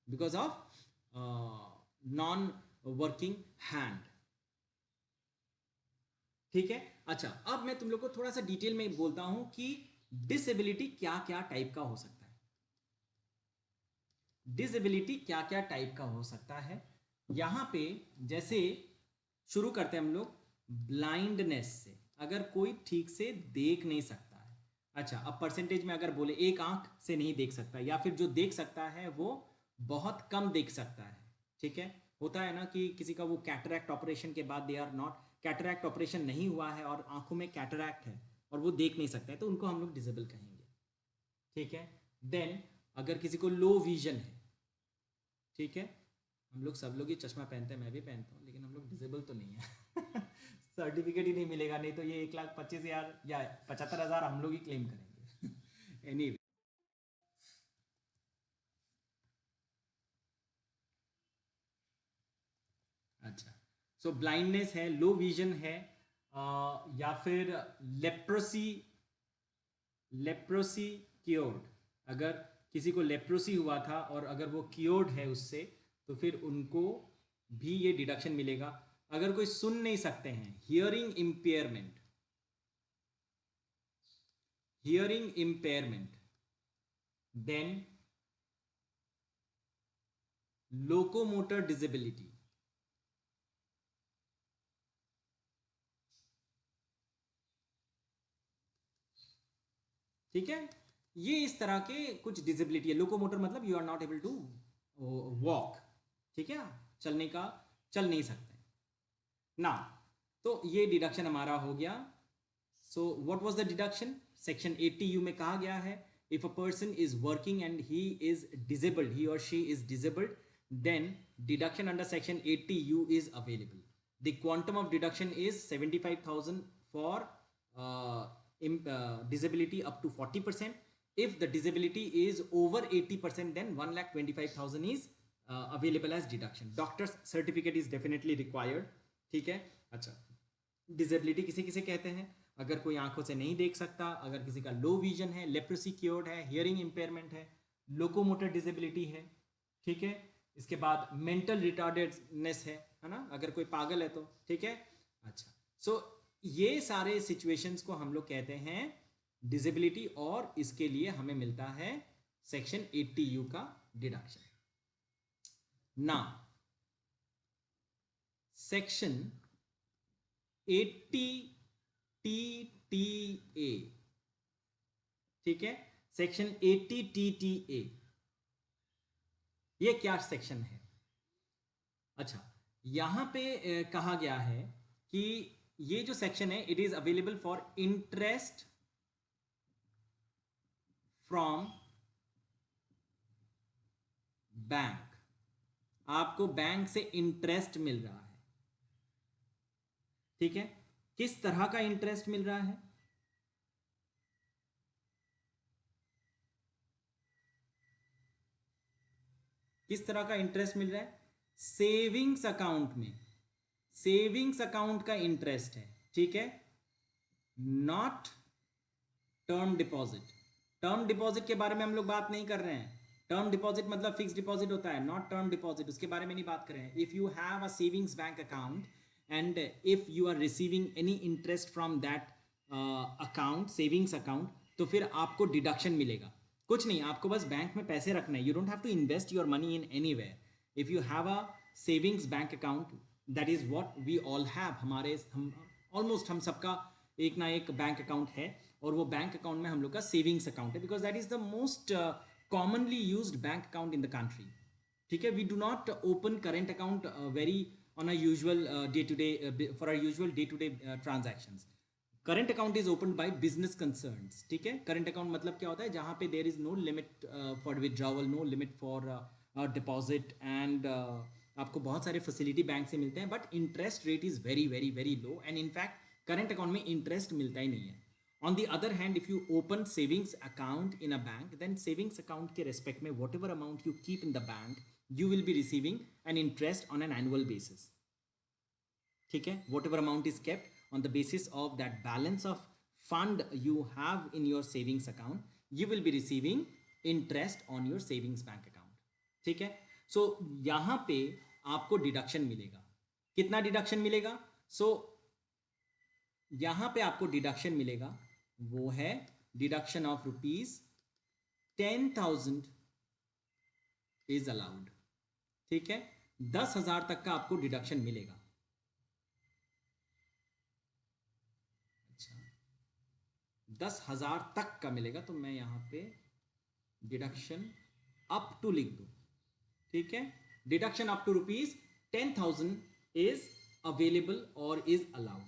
because of non working hand, ठीक है। अच्छा, अब मैं तुम लोग को थोड़ा सा डिटेल में बोलता हूं कि डिसेबिलिटी क्या क्या टाइप का हो सकता है। डिसेबिलिटी क्या क्या टाइप का हो सकता है, यहां पे जैसे शुरू करते हैं हम लोग ब्लाइंडनेस से, अगर कोई ठीक से देख नहीं सकता है। अच्छा, अब परसेंटेज में अगर बोले एक आंख से नहीं देख सकता, या फिर जो देख सकता है वो बहुत कम देख सकता है, ठीक है। होता है ना कि किसी का वो कैटरैक्ट ऑपरेशन के बाद they are not, cataract operation नहीं हुआ है और आंखों में कैटरैक्ट है और वो देख नहीं सकता है, तो उनको हम लोग डिसेबल कहेंगे, ठीक है। देन अगर किसी को लो विजन है, ठीक है, हम लोग सब लोग ही चश्मा पहनते हैं, मैं भी पहनता हूँ, लेकिन हम लोग डिसेबल तो नहीं है सर्टिफिकेट ही नहीं मिलेगा, नहीं तो ये 1,25,000 या 75,000 हम लोग ही क्लेम करेंगे एनीवे। अच्छा, सो ब्लाइंडनेस है, लो विजन है, या फिर लेप्रोसी, लेप्रोसी क्योर्ड, अगर किसी को लेप्रोसी हुआ था और अगर वो क्योर्ड है उससे तो फिर उनको भी ये डिडक्शन मिलेगा। अगर कोई सुन नहीं सकते हैं, hearing impairment, hearing impairment, then locomotor disability, ठीक है, ये इस तरह के कुछ डिसेबिलिटी है। लोकोमोटर मतलब you are not able to walk, ठीक है, चलने का, चल नहीं सकते ना। तो ये डिडक्शन हमारा हो गया। So what was the deduction, section 80U में कहा गया है if a person is working and he is disabled, he और she is disabled, then deduction under section 80U is available. The quantum of deduction is 75,000 for disability up to 40%. If the disability is over 80%, then 1,25,000 is available as deduction. Doctor's certificate is definitely required, ठीक है। अच्छा, disability किसे किसे कहते हैं, अगर कोई आंखों से नहीं देख सकता, अगर किसी का लो विजन है, लेप्रोसी क्योर्ड है, हियरिंग इम्पेयरमेंट है, लोकोमोटर डिसेबिलिटी है, ठीक है। इसके बाद मेंटल रिटार्डेडनेस है ना, अगर कोई पागल है तो, ठीक है। अच्छा, सो ये सारे सिचुएशंस को हम लोग कहते हैं डिसेबिलिटी, और इसके लिए हमें मिलता है सेक्शन 80U का डिडक्शन। ना सेक्शन 80TTA, ठीक है, सेक्शन 80TTA, ये क्या सेक्शन है। अच्छा, यहां पे कहा गया है कि ये जो सेक्शन है it is available for interest from bank, आपको बैंक से इंटरेस्ट मिल रहा है, ठीक है। किस तरह का इंटरेस्ट मिल रहा है, किस तरह का इंटरेस्ट मिल रहा है, सेविंग्स अकाउंट में, सेविंग्स अकाउंट का इंटरेस्ट है, ठीक है, not term deposit. Term deposit के बारे में हम लोग बात नहीं कर रहे हैं, टर्म डिपॉजिट मतलब फिक्स डिपॉजिट होता है, नॉट टर्म डिपॉजिट, उसके बारे में नहीं बात कर रहे हैं। If you have a savings bank account and if you are receiving any interest from that account, savings account, तो फिर आपको डिडक्शन मिलेगा। कुछ नहीं, आपको बस बैंक में पैसे रखना है, you don't have to invest your money in anywhere. If you have a savings bank account, that is what we all have, हमारे हम ऑलमोस्ट हम सबका एक ना एक बैंक अकाउंट है, और वो बैंक अकाउंट में हम लोग का सेविंग्स अकाउंट है, because that is the most commonly used bank account in the country, ठीक है। We do not open current account very on a usual day to day for our usual day to day transactions. Current account is open by business concerns, ठीक है। Current account मतलब क्या होता है, जहां पे there is no limit for withdrawal, no limit for deposit and आपको बहुत सारे फैसिलिटी बैंक से मिलते हैं, but interest rate is very very very low, and in fact current account में इंटरेस्ट मिलता ही नहीं है। On the other hand, if you open savings account in a bank, then savings account के रेस्पेक्ट में whatever amount you keep in the bank, you will be receiving an interest on an annual basis, ठीक है। What ever amount is kept on the basis of that balance of fund you have in your savings account, you will be receiving interest on your savings bank account, ठीक है। सो यहां पे आपको deduction मिलेगा, कितना deduction मिलेगा? सो यहां पे आपको डिडक्शन मिलेगा, वो है डिडक्शन ऑफ ₹10,000 इज अलाउड, ठीक है। 10,000 तक का आपको डिडक्शन मिलेगा। 10,000 तक का मिलेगा, तो मैं यहाँ पे डिडक्शन अप टू लिख दूँ, ठीक है। Deduction up to ₹10,000 is available और इज अलाउड,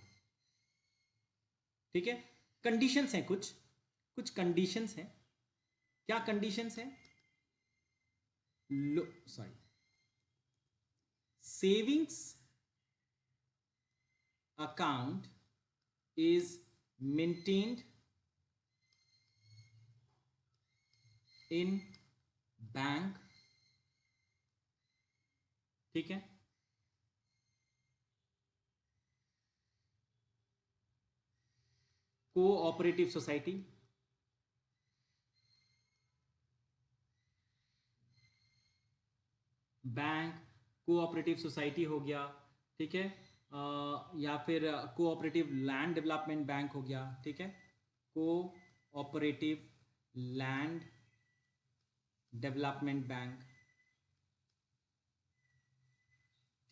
ठीक है। कंडीशंस हैं, कुछ कुछ कंडीशंस हैं। क्या कंडीशंस हैं? Sorry, savings account is maintained in bank, ठीक है। Cooperative society, bank, cooperative society हो गया, ठीक है। या फिर कोऑपरेटिव लैंड डेवलपमेंट बैंक हो गया, ठीक है। कोऑपरेटिव लैंड डेवलपमेंट बैंक,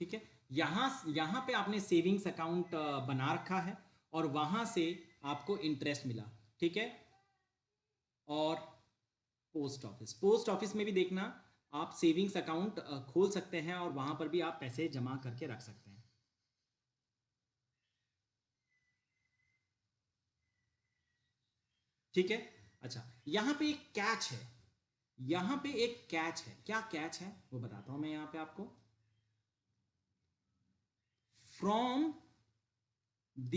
ठीक है। यहां पे आपने सेविंग्स अकाउंट बना रखा है और वहां से आपको इंटरेस्ट मिला, ठीक है। और पोस्ट ऑफिस में भी देखना, आप सेविंग्स अकाउंट खोल सकते हैं और वहां पर भी आप पैसे जमा करके रख सकते हैं, ठीक है। अच्छा, यहां पे एक कैच है, यहां पे एक कैच है। क्या कैच है वो बताता हूं मैं यहां पे आपको। फ्रॉम द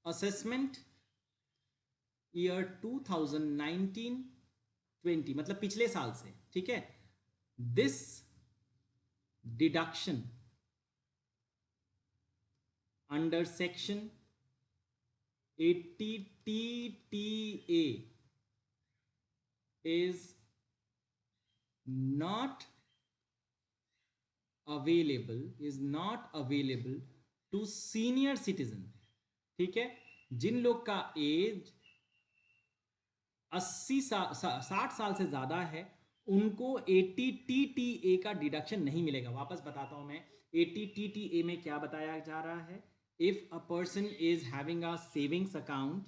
असेसमेंट ईयर 2019-20, मतलब पिछले साल से, ठीक है। This deduction under section 80 TTA is not available to senior citizen, ठीक है। जिन लोग का एज 60 साल से ज्यादा है, उनको 80 TTA का डिडक्शन नहीं मिलेगा। वापस बताता हूं मैं, 80 TTA में क्या बताया जा रहा है। If a person is having a savings account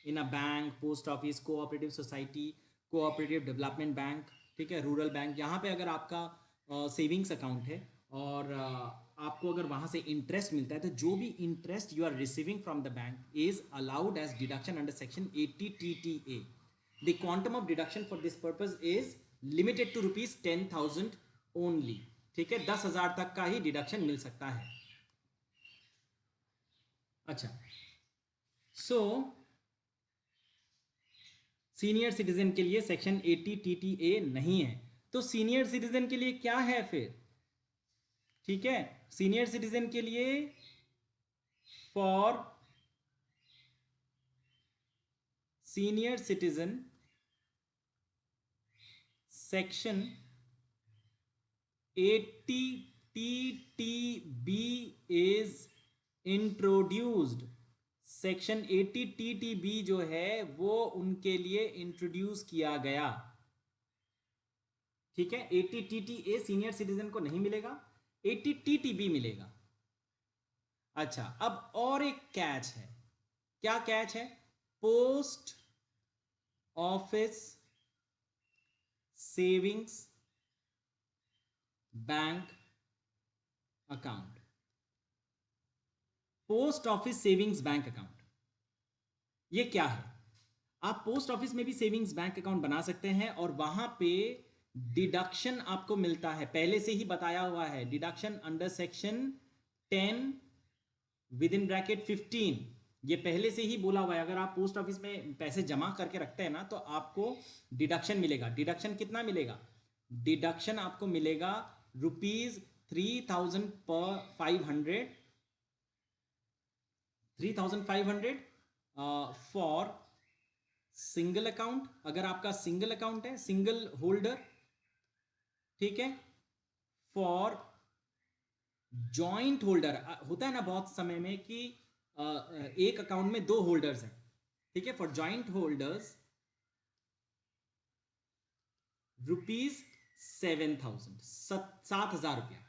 in a bank, post office, cooperative society, cooperative development bank, ठीक है, रूरल बैंक, यहाँ पे अगर आपका सेविंग्स अकाउंट है और आपको अगर वहाँ से इंटरेस्ट मिलता है, तो जो भी interest you are receiving from the bank is allowed as deduction under section 80 TTA। The quantum of deduction for this purpose is limited to ₹10,000 only, ठीक है। 10,000 तक का ही डिडक्शन मिल सकता है। अच्छा, सो सीनियर सिटीजन के लिए सेक्शन 80 TTA नहीं है, तो सीनियर सिटीजन के लिए क्या है फिर? ठीक है, सीनियर सिटीजन के लिए for senior citizen section 80 TTB is introduced. Section 80 TTB जो है वो उनके लिए इंट्रोड्यूस किया गया, ठीक है। 80 TTA सीनियर सिटीजन को नहीं मिलेगा, 80 TTB मिलेगा। अच्छा, अब और एक कैच है। क्या कैच है? Post office savings bank account, post office savings bank account, ये क्या है? आप पोस्ट ऑफिस में भी सेविंग्स बैंक अकाउंट बना सकते हैं और वहां पे डिडक्शन आपको मिलता है, पहले से ही बताया हुआ है, deduction under section 10 with in bracket 15, ये पहले से ही बोला हुआ है। अगर आप पोस्ट ऑफिस में पैसे जमा करके रखते हैं ना तो आपको डिडक्शन मिलेगा। डिडक्शन कितना मिलेगा? डिडक्शन आपको मिलेगा ₹3,500 3,500 फॉर सिंगल अकाउंट, अगर आपका सिंगल अकाउंट है, सिंगल होल्डर, ठीक है। फॉर जॉइंट होल्डर, होता है ना बहुत समय में कि एक अकाउंट में दो होल्डर्स हैं, ठीक है। फॉर जॉइंट होल्डर्स ₹7,000, 7,000 रुपया,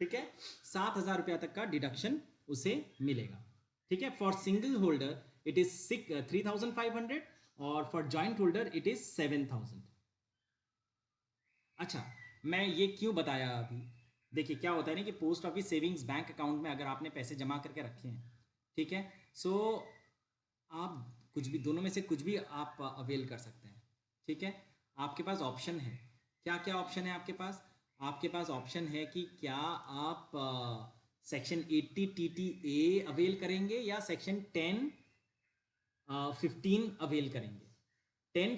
ठीक है। 7,000 रुपया तक का डिडक्शन उसे मिलेगा, ठीक है। For single holder it is 3,500 और for joint holder it is 7,000। अच्छा, मैं ये क्यों बताया अभी? देखिए क्या होता है ना कि post office savings bank account में अगर आपने पैसे जमा करके रखे हैं, ठीक है, सो आप कुछ भी, दोनों में से कुछ भी आप अवेल कर सकते हैं, ठीक है। आपके पास ऑप्शन है, क्या क्या ऑप्शन है आपके पास? आपके पास ऑप्शन है कि क्या आप सेक्शन 80 TTA अवेल करेंगे या सेक्शन 10 15 अवेल करेंगे। 10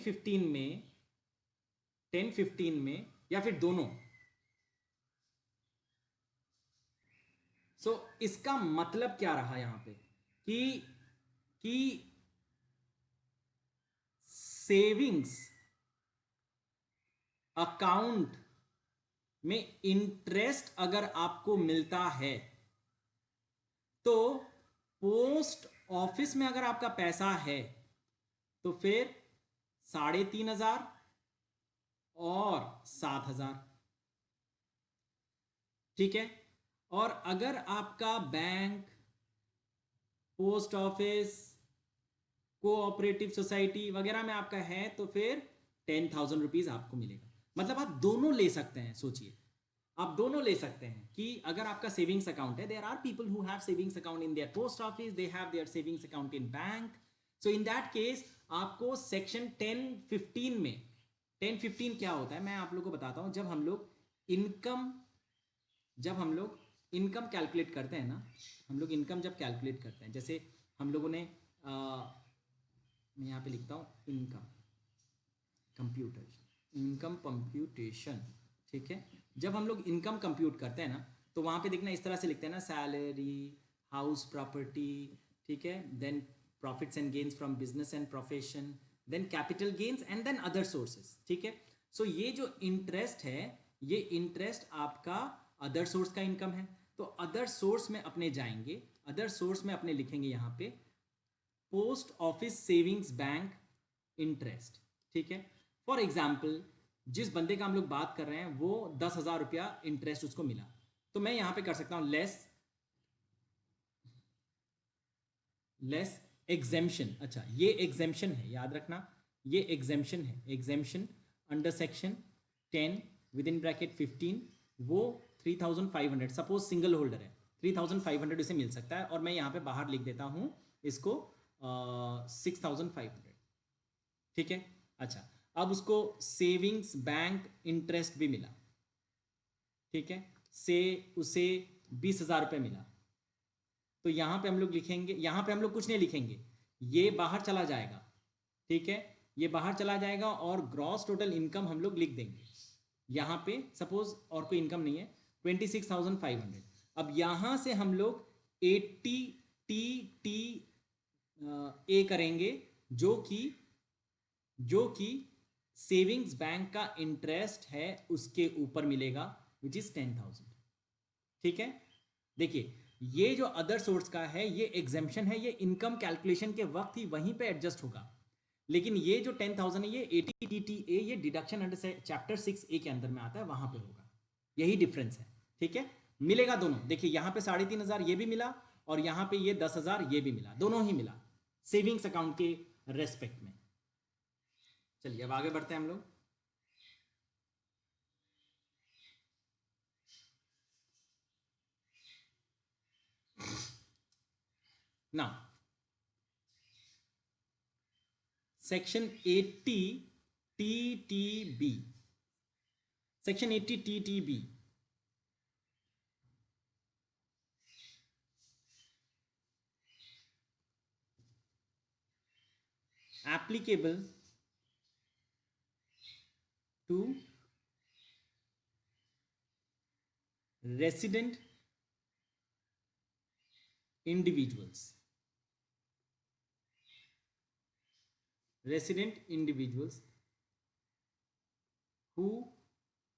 15 में या फिर दोनों। सो इसका मतलब क्या रहा यहां पे कि सेविंग्स अकाउंट में इंटरेस्ट अगर आपको मिलता है तो पोस्ट ऑफिस में अगर आपका पैसा है तो फिर 3,500 और 7,000, ठीक है। और अगर आपका bank, post office, cooperative society वगैरह में आपका है तो फिर 10,000 रुपीज आपको मिलेगा। मतलब आप दोनों ले सकते हैं। सोचिए, आप दोनों ले सकते हैं कि अगर आपका सेविंग्स अकाउंट है, there are people who have savings account in their post office, they have their savings account in bank. So in that case आपको सेक्शन 10 15 में, 10 15 क्या होता है मैं आप लोगों को बताता हूं। इनकम जब हम लोग इनकम कैलकुलेट करते हैं ना, हम लोग इनकम जब कैलकुलेट करते हैं, जैसे हम लोगों ने मैं यहाँ पे लिखता हूँ इनकम कंप्यूटेशन, ठीक है। जब हम लोग इनकम कंप्यूट करते हैं ना तो वहाँ पे देखना इस तरह से लिखते हैं ना, सैलरी, हाउस प्रॉपर्टी, ठीक है, then profits and gains from business and profession, then capital gains and then other sources, ठीक है। सो ये जो इंटरेस्ट है, ये इंटरेस्ट आपका अदर सोर्स का इनकम है। तो अदर सोर्स में अपने जाएंगे, अदर सोर्स में अपने लिखेंगे यहाँ पे post office savings bank interest, ठीक है। फॉर एग्जाम्पल जिस बंदे का हम लोग बात कर रहे हैं वो 10,000 रुपया इंटरेस्ट उसको मिला, तो मैं यहां पे कर सकता हूं लेस एग्जेम्पशन। अच्छा, ये एग्जेम्पशन है, याद रखना, ये एग्जेम्पशन है। Exemption under section 10 with in bracket 15, वो 3,500, सपोज सिंगल होल्डर है, 3,500 उसे मिल सकता है। और मैं यहाँ पे बाहर लिख देता हूँ इसको 6,500, ठीक है। अच्छा, अब उसको सेविंग्स बैंक इंटरेस्ट भी मिला, ठीक है, से उसे 20,000 रुपये मिला। तो यहाँ पे हम लोग लिखेंगे, यहाँ पे हम लोग कुछ नहीं लिखेंगे, ये बाहर चला जाएगा, ठीक है, ये बाहर चला जाएगा और ग्रॉस टोटल इनकम हम लोग लिख देंगे यहाँ पे। सपोज और कोई इनकम नहीं है, 26,500। अब यहाँ से हम लोग 80 TTA करेंगे, जो कि सेविंग्स बैंक का इंटरेस्ट है उसके ऊपर मिलेगा, विच इज 10,000, ठीक है। देखिए, ये जो अदर सोर्स का है ये एग्जेम्पशन है, ये इनकम कैलकुलेशन के वक्त ही वहीं पे एडजस्ट होगा। लेकिन ये जो 10,000 है ये 80 TTA, ये डिडक्शन अंडर से चैप्टर 6A के अंदर में आता है, वहां पे होगा। यही डिफरेंस है, ठीक है। मिलेगा दोनों। देखिए यहाँ पे 3,500 ये भी मिला और यहाँ पे ये 10,000 ये भी मिला, दोनों ही मिला सेविंग्स अकाउंट के रेस्पेक्ट में। चलिए अब आगे बढ़ते हैं हम लोग। Now, section 80 TTB. Section 80 TTB. Applicable to resident individuals. Resident individuals who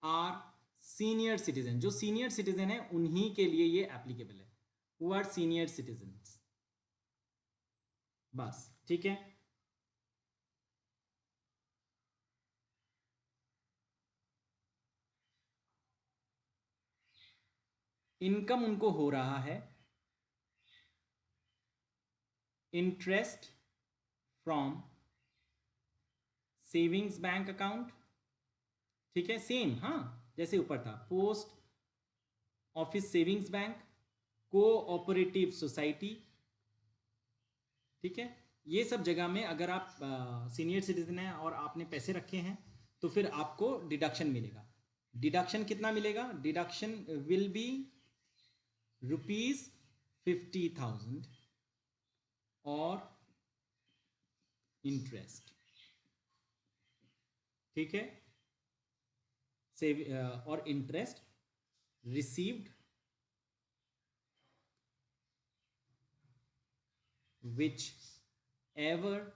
are senior citizen. जो सीनियर सिटीजन है उन्हीं के लिए ये एप्लीकेबल है. Who are senior citizens. बस ठीक है. इनकम उनको हो रहा है interest from savings bank account. ठीक है, सेम, हाँ जैसे ऊपर था, post office savings bank, cooperative society. ठीक है, ये सब जगह में अगर आप सीनियर सिटीजन हैं और आपने पैसे रखे हैं तो फिर आपको डिडक्शन मिलेगा. डिडक्शन कितना मिलेगा? डिडक्शन विल बी ₹50,000 और इंटरेस्ट. ठीक है, सेव और interest received whichever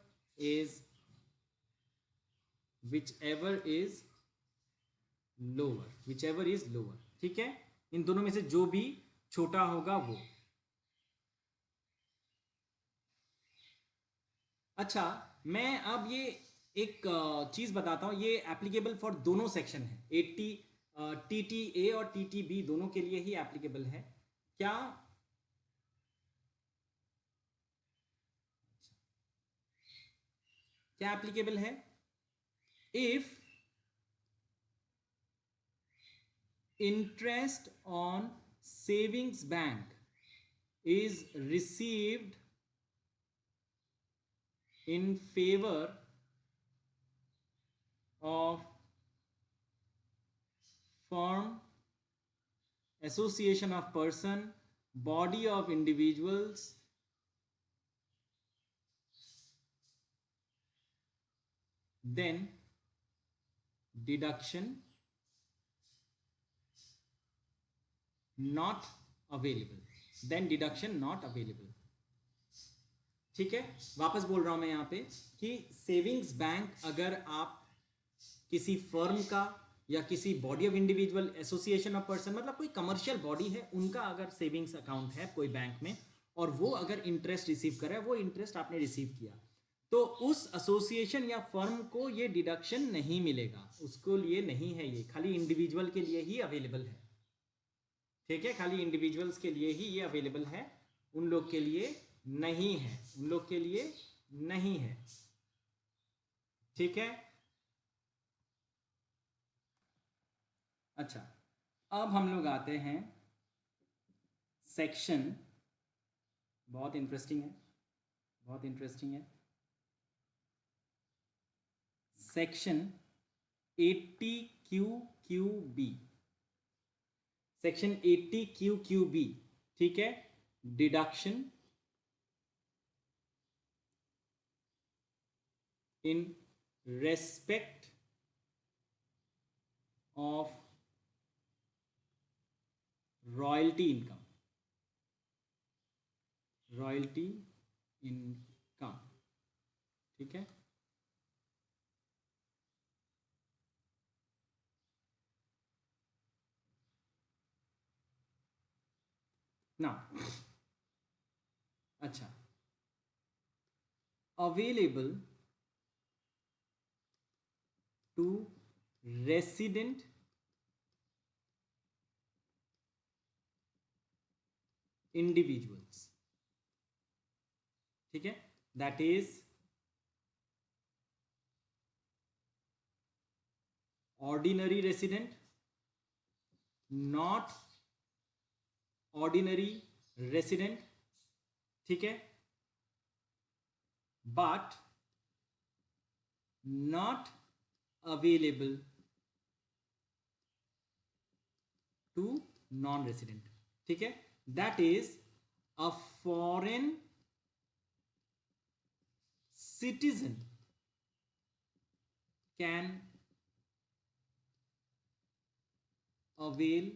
is lower. ठीक है, इन दोनों में से जो भी छोटा होगा वो. अच्छा, मैं अब ये एक चीज बताता हूं. ये एप्लीकेबल फॉर दोनों सेक्शन है. 80 TTA और TTB दोनों के लिए ही एप्लीकेबल है. क्या एप्लीकेबल है? If interest on savings bank is received in favor of firm, association of person, body of individuals, then deduction not available. ठीक है, वापस बोल रहा हूं मैं यहां पे कि सेविंग्स बैंक अगर आप किसी फर्म का या किसी body of individual, association of person, मतलब कोई कमर्शियल बॉडी है, उनका अगर सेविंग्स अकाउंट है कोई बैंक में और वो अगर इंटरेस्ट रिसीव कर रहा है, वो इंटरेस्ट आपने रिसीव किया, तो उस एसोसिएशन या फर्म को ये डिडक्शन नहीं मिलेगा. उसको लिए नहीं है, ये खाली इंडिविजुअल के लिए ही अवेलेबल है. ठीक है, खाली इंडिविजुअल्स के लिए ही ये अवेलेबल है, उन लोग के लिए नहीं है. ठीक है. अच्छा, अब हम लोग आते हैं सेक्शन, बहुत इंटरेस्टिंग है, सेक्शन 80QQB. Section 80QQB. ठीक है, deduction in respect of royalty income. ठीक है. ना, अच्छा, available to resident individuals. ठीक है, that is ordinary resident, not ordinary resident. ठीक है, but not available to non-resident. ठीक है, that is a foreign citizen can avail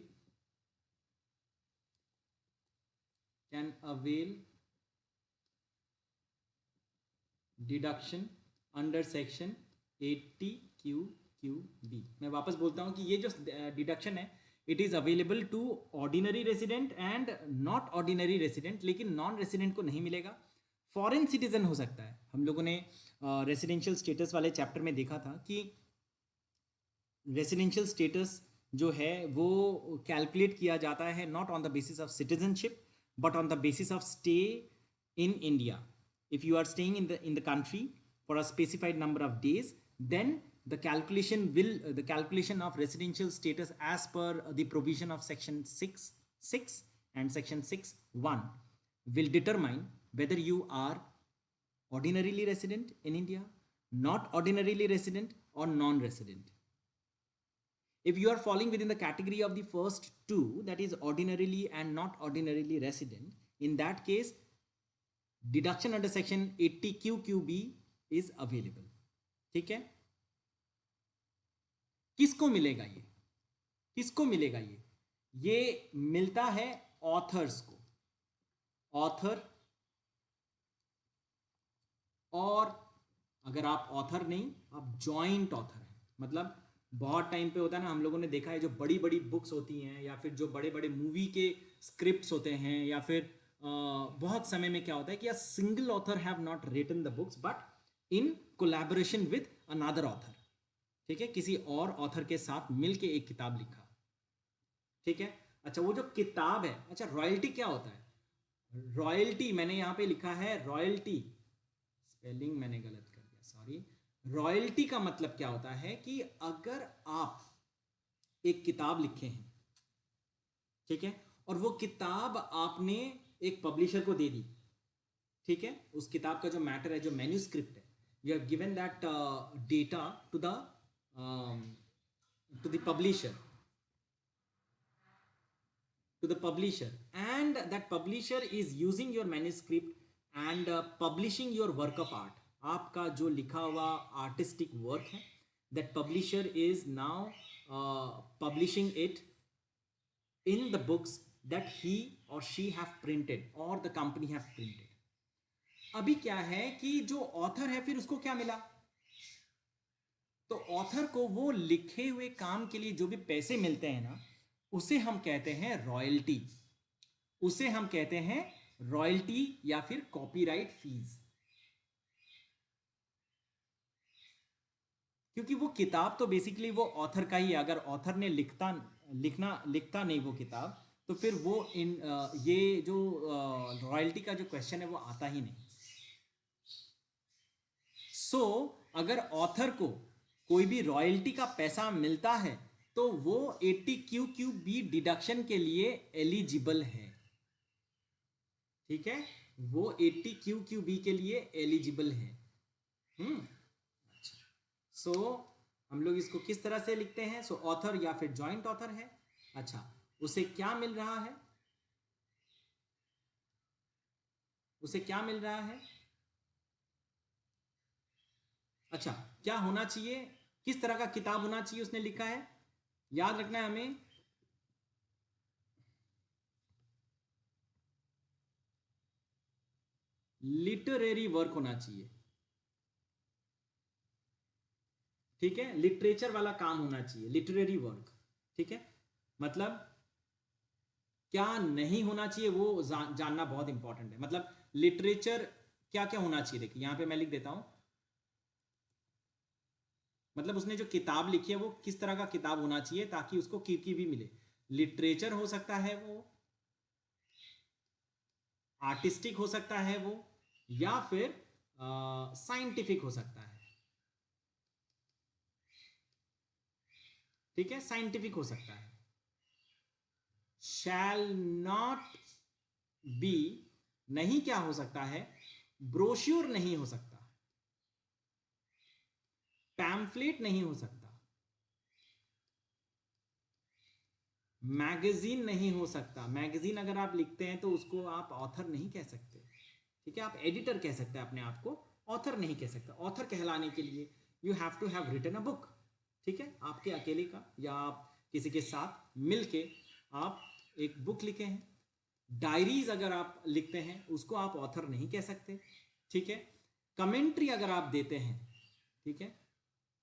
deduction under section 80 QQB। मैं वापस बोलता हूं कि ये जो डिडक्शन है it is available to ordinary resident and not ordinary resident, लेकिन नॉन रेसिडेंट को नहीं मिलेगा। फॉरेन सिटीजन हो सकता है। हम लोगों ने रेसिडेंशियल स्टेटस वाले चैप्टर में देखा था कि रेसिडेंशियल स्टेटस जो है वो कैलकुलेट किया जाता है not on the basis of citizenship but on the basis of stay in India. If you are staying in the country for a specified number of days, then the calculation of residential status as per the provision of section 6 and section 6(1) will determine whether you are ordinarily resident in India, not ordinarily resident, or non-resident. If you are falling within the category of the first two, that is ordinarily and not ordinarily resident, in that case deduction under section 80 QQB is available. ठीक है, किसको मिलेगा ये? किसको मिलेगा ये मिलता है ऑथर्स को। ऑथर, और अगर आप ऑथर नहीं, आप जॉइंट ऑथर हैं। मतलब बहुत टाइम पे होता है ना, हम लोगों ने देखा है जो बड़ी बड़ी बुक्स होती हैं या फिर जो बड़े बड़े मूवी के स्क्रिप्ट्स होते हैं या फिर बहुत समय में क्या होता है कि a single author have not written the books but in collaboration with another author. ठीक है, किसी और ऑथर के साथ मिलके एक किताब लिखा। ठीक है, अच्छा वो जो किताब है, अच्छा रॉयल्टी क्या होता है? रॉयल्टी मैंने यहां पे लिखा है रॉयल्टी, स्पेलिंग मैंने गलत कर दिया, सॉरी। रॉयल्टी का मतलब क्या होता है कि अगर आप एक किताब लिखे हैं, ठीक है, और वो किताब आपने एक पब्लिशर को दे दी, ठीक है, उस किताब का जो मैटर है, जो मैन्यूस्क्रिप्ट है, you have given that data to the publisher, and that publisher is using your manuscript and publishing your work of art. आपका जो लिखा हुआ आर्टिस्टिक वर्क है, that publisher is now publishing it in the books that he or she have printed or the company have printed. अभी क्या है कि जो ऑथर है फिर उसको क्या मिला? तो ऑथर को वो लिखे हुए काम के लिए जो भी पैसे मिलते हैं ना, उसे हम कहते हैं रॉयल्टी। उसे हम कहते हैं रॉयल्टी या फिर कॉपीराइट फीस। क्योंकि वो किताब तो बेसिकली वो ऑथर का ही है। अगर ऑथर ने लिखता नहीं वो किताब, तो फिर वो ये जो रॉयल्टी का जो क्वेश्चन है वो आता ही नहीं। सो अगर ऑथर को कोई भी रॉयल्टी का पैसा मिलता है तो वो 80 QQB डिडक्शन के लिए एलिजिबल है। ठीक है, वो 80 QQB के लिए एलिजिबल है। सो हम लोग इसको किस तरह से लिखते हैं? सो ऑथर या फिर जॉइंट ऑथर है। अच्छा, उसे क्या मिल रहा है? उसे क्या मिल रहा है? अच्छा, क्या होना चाहिए? किस तरह का किताब होना चाहिए उसने लिखा है? याद रखना है हमें, लिटरेरी वर्क होना चाहिए। ठीक है, लिटरेचर वाला काम होना चाहिए, लिटरेरी वर्क। ठीक है, मतलब क्या नहीं होना चाहिए वो जानना बहुत इंपॉर्टेंट है। मतलब लिटरेचर क्या क्या होना चाहिए, देखिए यहां पे मैं लिख देता हूं। मतलब उसने जो किताब लिखी है वो किस तरह का किताब होना चाहिए ताकि उसको QQ भी मिले। लिटरेचर हो सकता है वो, आर्टिस्टिक हो सकता है वो, या फिर साइंटिफिक हो सकता है। ठीक है, साइंटिफिक हो सकता है। शैल नॉट बी, नहीं क्या हो सकता है? ब्रोश्योर नहीं हो सकता। पैम्फलेट नहीं हो सकता, मैगजीन नहीं हो सकता। मैगजीन अगर आप लिखते हैं तो उसको आप ऑथर नहीं कह सकते, ठीक है। आप एडिटर कह सकते हैं अपने आप को, ऑथर नहीं कह सकते। ऑथर कहलाने के लिए you have to have written a book, ठीक है। आपके अकेले का या आप किसी के साथ मिलके आप एक बुक लिखे हैं। डायरीज अगर आप लिखते हैं उसको आप ऑथर नहीं कह सकते, ठीक है। कमेंट्री अगर आप देते हैं, ठीक है,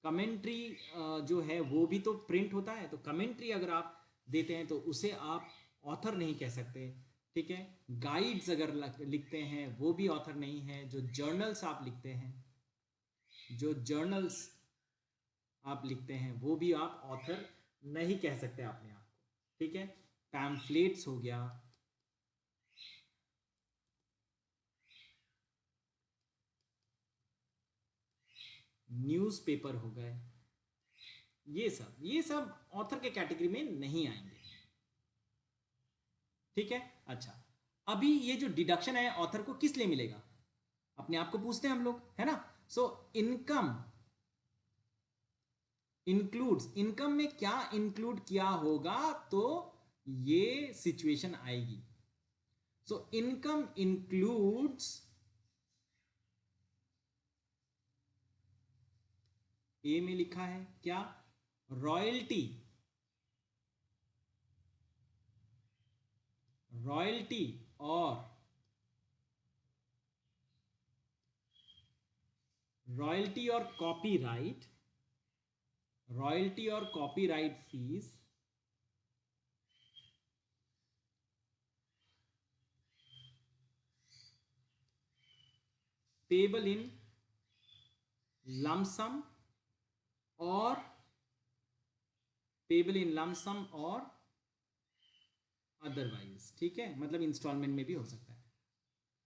कमेंट्री जो है वो भी तो प्रिंट होता है, तो कमेंट्री अगर आप देते हैं तो उसे आप ऑथर नहीं कह सकते, ठीक है। गाइड्स अगर लिखते हैं वो भी ऑथर नहीं है। जो जर्नल्स आप लिखते हैं, जो जर्नल्स आप लिखते हैं वो भी आप ऑथर नहीं कह सकते अपने आप को, ठीक है। पैम्फलेट्स हो गया, न्यूज़पेपर हो गए, ये सब ऑथर के कैटेगरी में नहीं आएंगे, ठीक है। अच्छा, अभी ये जो डिडक्शन है ऑथर को किस लिए मिलेगा, अपने आप को पूछते हैं हम लोग, है ना। सो इनकम इंक्लूड्स, इनकम में क्या इंक्लूड किया होगा तो ये सिचुएशन आएगी। सो इनकम इंक्लूड्स, ए में लिखा है क्या, रॉयल्टी, रॉयल्टी और रॉयल्टी और कॉपीराइट, रॉयल्टी और copyright fees payable in lump sum और पेबल इन लमसम और अदरवाइज, ठीक है। मतलब इंस्टॉलमेंट में भी हो सकता है।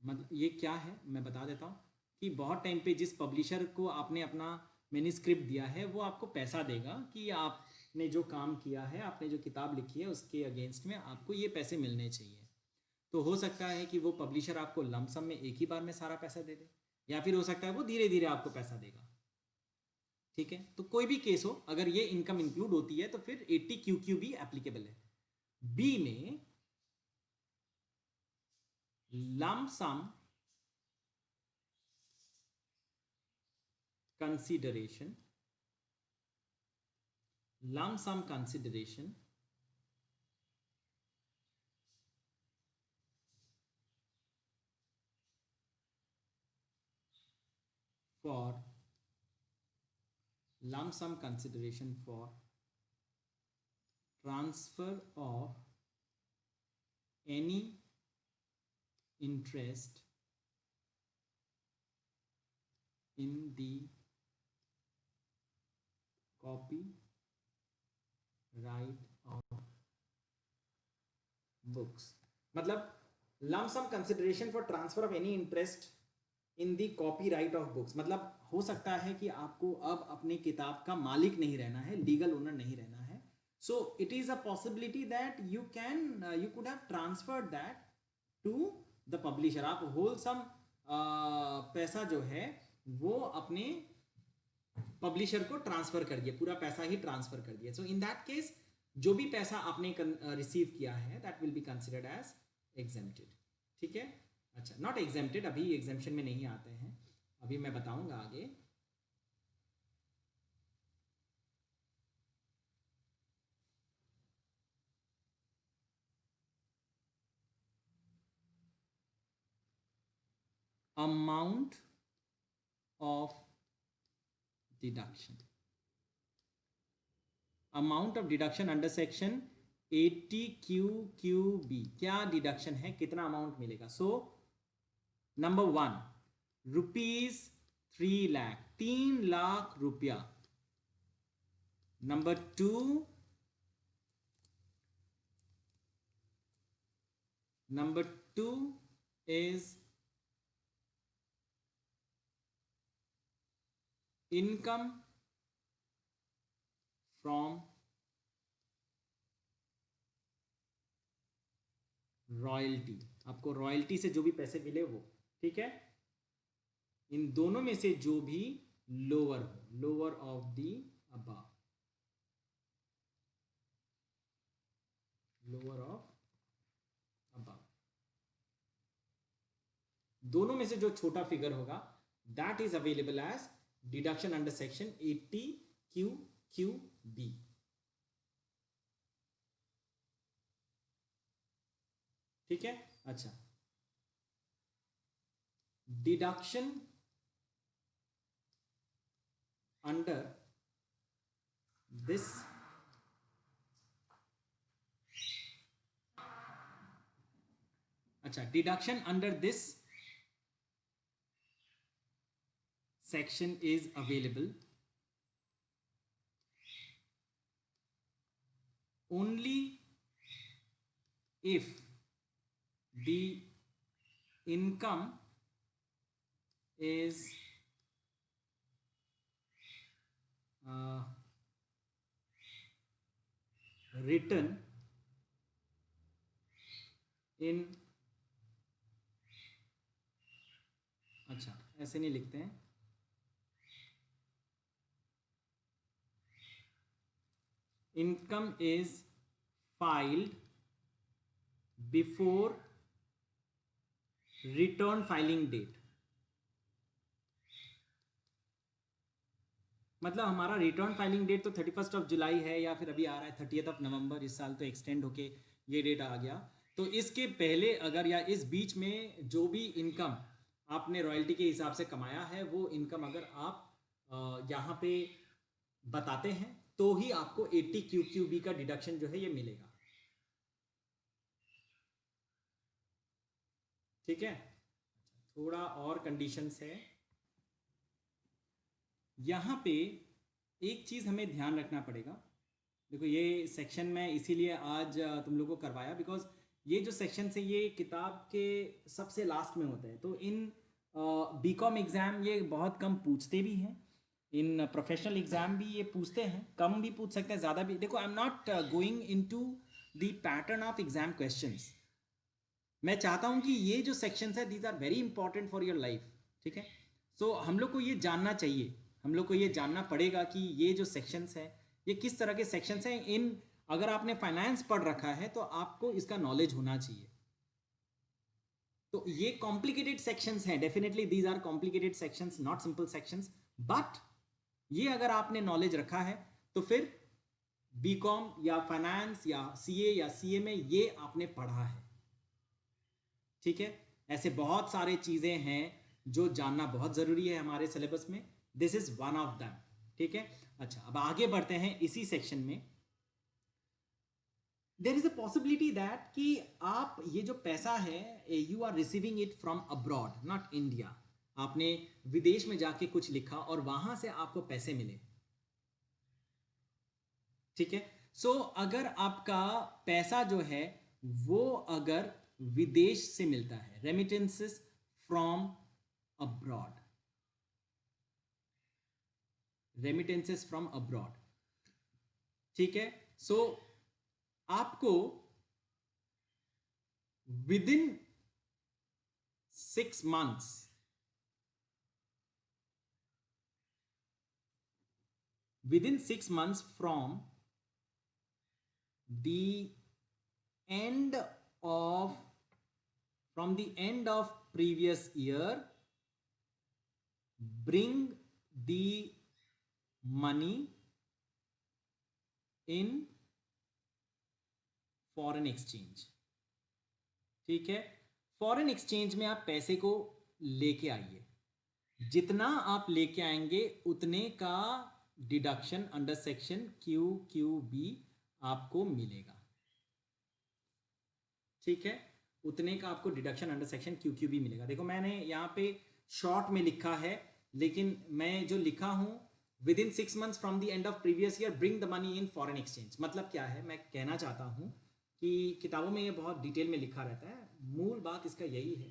मतलब ये क्या है मैं बता देता हूँ कि बहुत टाइम पे जिस पब्लिशर को आपने अपना मैन्युस्क्रिप्ट दिया है वो आपको पैसा देगा कि आपने जो काम किया है, आपने जो किताब लिखी है उसके अगेंस्ट में आपको ये पैसे मिलने चाहिए। तो हो सकता है कि वो पब्लिशर आपको लमसम में एक ही बार में सारा पैसा दे दे, या फिर हो सकता है वो धीरे धीरे आपको पैसा देगा, ठीक है। तो कोई भी केस हो, अगर ये इनकम इंक्लूड होती है तो फिर 80QQ भी एप्लीकेबल है। बी में lump sum consideration, lump sum consideration for lump sum consideration for transfer of any interest in the copyright of books। मतलब lump sum consideration for transfer of any interest in the copyright of books, मतलब हो सकता है कि आपको अब अपनी किताब का मालिक नहीं रहना है, लीगल ओनर नहीं रहना है। So it is a possibility that you could have transferred that to the publisher. आप होल सम पैसा जो है वो अपने पब्लिशर को ट्रांसफर कर दिया, पूरा पैसा ही ट्रांसफर कर दिया। सो इन दैट केस जो भी पैसा आपने रिसीव किया है that will be considered as exempted, ठीक है। अच्छा, नॉट एग्जेम्प्टेड, अभी एग्जेम्पशन में नहीं आते हैं, अभी मैं बताऊंगा आगे। Amount of deduction, amount of deduction under section 80QQB, क्या डिडक्शन है, कितना अमाउंट मिलेगा। सो नंबर 1 ₹3 लाख, 3 लाख रुपया। Number 2 is income from royalty, आपको रॉयल्टी से जो भी पैसे मिले वो, ठीक है। इन दोनों में से जो भी लोअर हो, lower of the above, lower of above, दोनों में से जो छोटा फिगर होगा that is available as deduction under section 80 QQB। ठीक है। अच्छा, deduction under this deduction under this section is available only if the income is written in, अच्छा ऐसे नहीं लिखते हैं, income is filed before return filing date। मतलब हमारा रिटर्न फाइलिंग डेट तो 31 जुलाई है, या फिर अभी आ रहा है 30 नवंबर, इस साल तो एक्सटेंड होके ये डेट आ गया। तो इसके पहले अगर या इस बीच में जो भी इनकम आपने रॉयल्टी के हिसाब से कमाया है वो इनकम अगर आप यहाँ पे बताते हैं तो ही आपको 80 QQB का डिडक्शन जो है ये मिलेगा। ठीक है। थोड़ा और कंडीशंस है यहाँ पे, एक चीज़ हमें ध्यान रखना पड़ेगा। देखो ये सेक्शन मैं इसीलिए आज तुम लोगों को करवाया बिकॉज ये जो सेक्शन है ये किताब के सबसे लास्ट में होता है। तो इन बीकॉम एग्ज़ाम ये बहुत कम पूछते भी हैं, इन प्रोफेशनल एग्ज़ाम भी ये पूछते हैं, कम भी पूछ सकते हैं ज़्यादा भी। देखो I am not going into the pattern of exam questions. मैं चाहता हूँ कि ये जो सेक्शंस है these are very important for your life. ठीक है। सो हम लोग को ये जानना चाहिए, हम लोग को ये जानना पड़ेगा कि ये जो सेक्शंस है ये किस तरह के सेक्शंस हैं। इन अगर आपने फाइनेंस पढ़ रखा है तो आपको इसका नॉलेज होना चाहिए। तो ये कॉम्प्लिकेटेड सेक्शंस हैं, definitely these are complicated sections, not simple sections, but ये अगर आपने नॉलेज रखा है तो फिर बीकॉम या फाइनेंस या सीए या सीए में ये आपने पढ़ा है। ठीक है। ऐसे बहुत सारे चीजें हैं जो जानना बहुत जरूरी है हमारे सिलेबस में, this is one of them. ठीक है। अच्छा, अब आगे बढ़ते हैं इसी सेक्शन में। There is a possibility that कि आप ये जो पैसा है you are receiving it from abroad, not India. आपने विदेश में जाके कुछ लिखा और वहां से आपको पैसे मिले। ठीक है। सो अगर आपका पैसा जो है वो अगर विदेश से मिलता है, remittances from abroad, remittances from abroad. ठीक है। सो आपको within 6 months, within 6 months from the end of previous year, bring the money in foreign exchange. ठीक है। फॉरेन एक्सचेंज में आप पैसे को लेके आइए, जितना आप लेके आएंगे उतने का डिडक्शन अंडर सेक्शन QQB आपको मिलेगा। ठीक है। उतने का आपको डिडक्शन अंडर सेक्शन QQB मिलेगा। देखो मैंने यहाँ पे शॉर्ट में लिखा है, लेकिन मैं जो लिखा हूं with in 6 months from the end of previous year bring the money in foreign exchange. मतलब क्या है, मैं कहना चाहता हूं कि किताबों में ये बहुत डिटेल में लिखा रहता है, मूल बात इसका यही है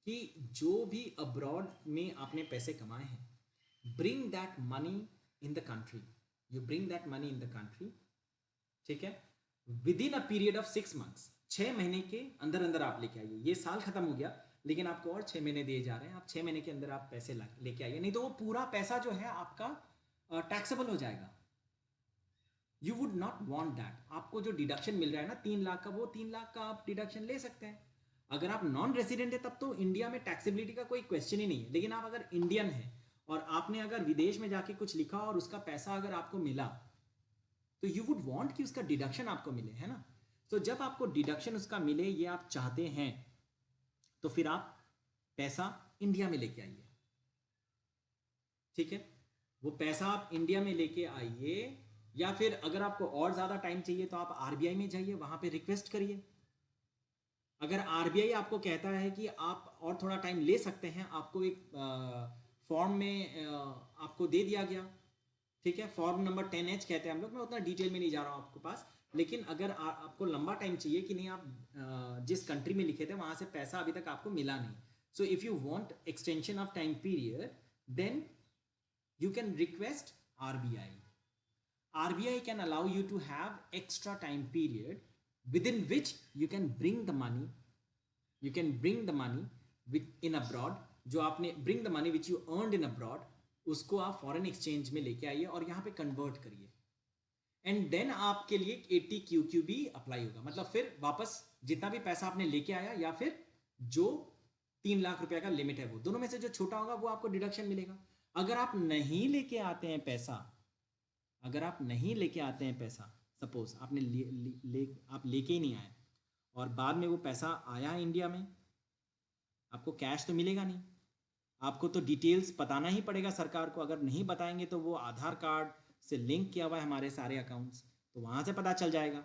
कि जो भी अब्रॉड में आपने पैसे कमाए हैं, bring that money in the country, you bring that money in the country. ठीक है। With in a period of 6 months, 6 महीने के अंदर अंदर आप लेके आइए। ये साल खत्म हो गया लेकिन आपको और 6 महीने दिए जा रहे हैं, आप 6 महीने के अंदर आप पैसे लेके आइए, नहीं तो वो पूरा पैसा जो है आपका टैक्सेबल हो जाएगा। You would not want that. आपको जो डिडक्शन मिल रहा है ना 3 लाख का, वो 3 लाख का आप डिडक्शन ले सकते हैं। अगर आप नॉन रेसिडेंट है तब तो इंडिया में टैक्सेबिलिटी का कोई क्वेश्चन ही नहीं है, लेकिन आप अगर इंडियन है और आपने अगर विदेश में जाके कुछ लिखा और उसका पैसा अगर आपको मिला तो यू वुड वांट कि उसका डिडक्शन आपको मिले, है ना। तो जब आपको डिडक्शन उसका मिले ये आप चाहते हैं, तो फिर आप पैसा इंडिया में लेके आइए, ठीक है। वो पैसा आप इंडिया में लेके आइए, या फिर अगर आपको और ज़्यादा टाइम चाहिए तो आप आरबीआई में जाइए, वहाँ पे रिक्वेस्ट करिए। अगर आरबीआई आपको कहता है कि आप और थोड़ा टाइम ले सकते हैं, आपको एक फॉर्म में आपको दे दिया गया, ठीक है, फॉर्म नंबर 10H कहते हैं हम लोग, मैं उतना डिटेल में नहीं जा रहा हूँ आपके पास, लेकिन अगर आपको लंबा टाइम चाहिए कि नहीं, आप जिस कंट्री में लिखे थे वहाँ से पैसा अभी तक आपको मिला नहीं, so if you want extension of time period then you can request RBI. RBI can allow you to have extra time period within which you can bring the money. You can bring the money in abroad. जो आपने bring the money which you earned in abroad, उसको आप foreign exchange में लेके आइए और यहाँ पे कन्वर्ट करिए, एंड देन आपके लिए 80 QQB अप्लाई होगा। मतलब फिर वापस जितना भी पैसा आपने लेके आया या फिर जो 3 लाख रुपए का लिमिट है, वो दोनों में से जो छोटा होगा वो आपको डिडक्शन मिलेगा। अगर आप नहीं लेके आते हैं पैसा, अगर आप नहीं लेके आते हैं पैसा, सपोज आपने आप लेके ही नहीं आए और बाद में वो पैसा आया इंडिया में, आपको कैश तो मिलेगा नहीं, आपको तो डिटेल्स बताना ही पड़ेगा सरकार को। अगर नहीं बताएंगे तो वो आधार कार्ड से लिंक किया हुआ है हमारे सारे अकाउंट्स, तो वहाँ से पता चल जाएगा।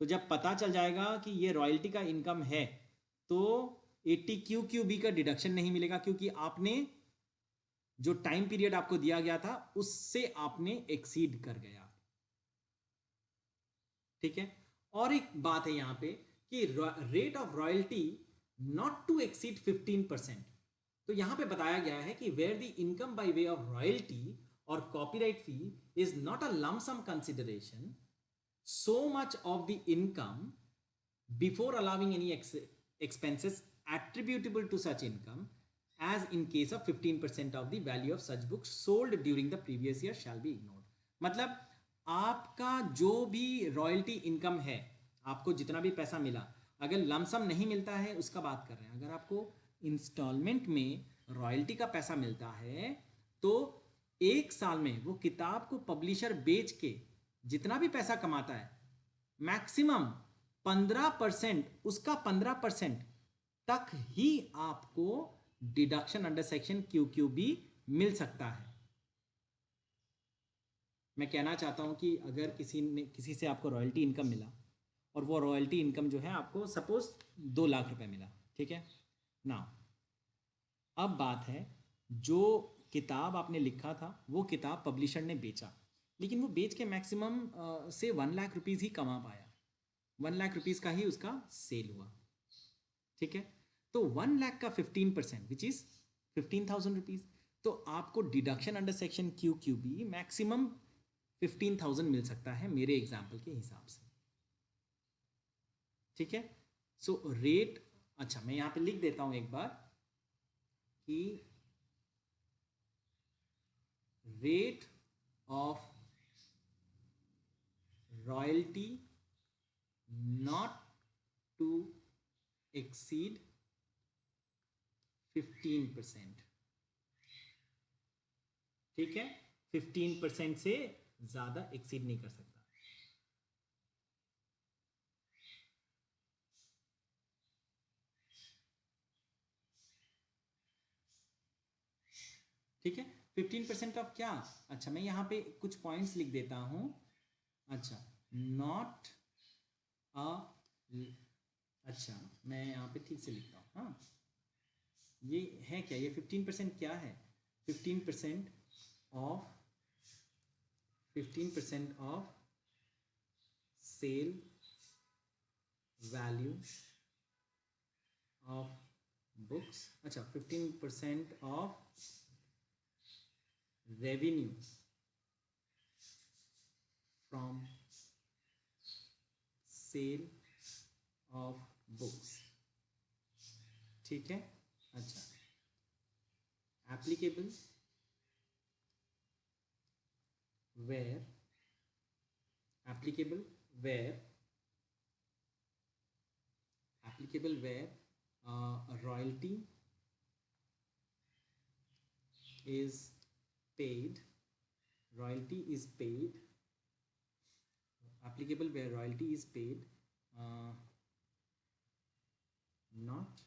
तो जब पता चल जाएगा कि ये रॉयल्टी का इनकम है तो 80 QQB का डिडक्शन नहीं मिलेगा, क्योंकि आपने जो टाइम पीरियड आपको दिया गया था उससे आपने एक्सीड कर गया, ठीक है। और एक बात है यहां पे कि rate of royalty not to exceed 15%। तो यहां पे बताया गया है कि where the income by way of royalty और copyright fee is not a lump sum consideration, so much of the income before allowing any expenses attributable to such income as in case of 15% of the value of such books sold during the previous year shall be ignored। मतलब आपका जो भी royalty income है, आपको जितना भी पैसा मिला, अगर लमसम नहीं मिलता है उसका बात कर रहे हैं, अगर आपको इंस्टॉलमेंट में रॉयल्टी का पैसा मिलता है तो एक साल में वो किताब को पब्लिशर बेच के जितना भी पैसा कमाता है, मैक्सिमम 15%, उसका 15% तक ही आपको डिडक्शन अंडर सेक्शन QQB मिल सकता है। मैं कहना चाहता हूं कि अगर किसी से आपको रॉयल्टी इनकम मिला और वो रॉयल्टी इनकम जो है आपको सपोज 2 लाख रुपए मिला, ठीक है ना। अब बात है जो किताब आपने लिखा था वो किताब पब्लिशर ने बेचा, लेकिन वो बेच के मैक्सिमम से 1 लाख रुपीज़ ही कमा पाया, 1 लाख रुपीज़ का ही उसका सेल हुआ, ठीक है। तो 1 लाख का 15% विच इज़ 15,000 रुपीज़, तो आपको deduction under section QQB maximum 15,000 मिल सकता है मेरे एग्जाम्पल के हिसाब से, ठीक है। सो रेट, अच्छा मैं यहाँ पे लिख देता हूँ एक बार कि rate of royalty not to exceed 15%, ठीक है। 15% से ज्यादा एक्सीड नहीं कर सकता, ठीक है। 15% ऑफ क्या, अच्छा मैं यहाँ पे कुछ पॉइंट्स लिख देता हूँ। अच्छा नॉट अ, अच्छा मैं यहाँ पे ठीक से लिखता हूँ, हाँ ये है क्या, ये 15% क्या है, 15% of 15% of sale value of books, अच्छा 15% of revenue from sale of books, ठीक है। अच्छा, applicable where, applicable where, applicable where royalty is paid, royalty is paid, applicable where royalty is paid, not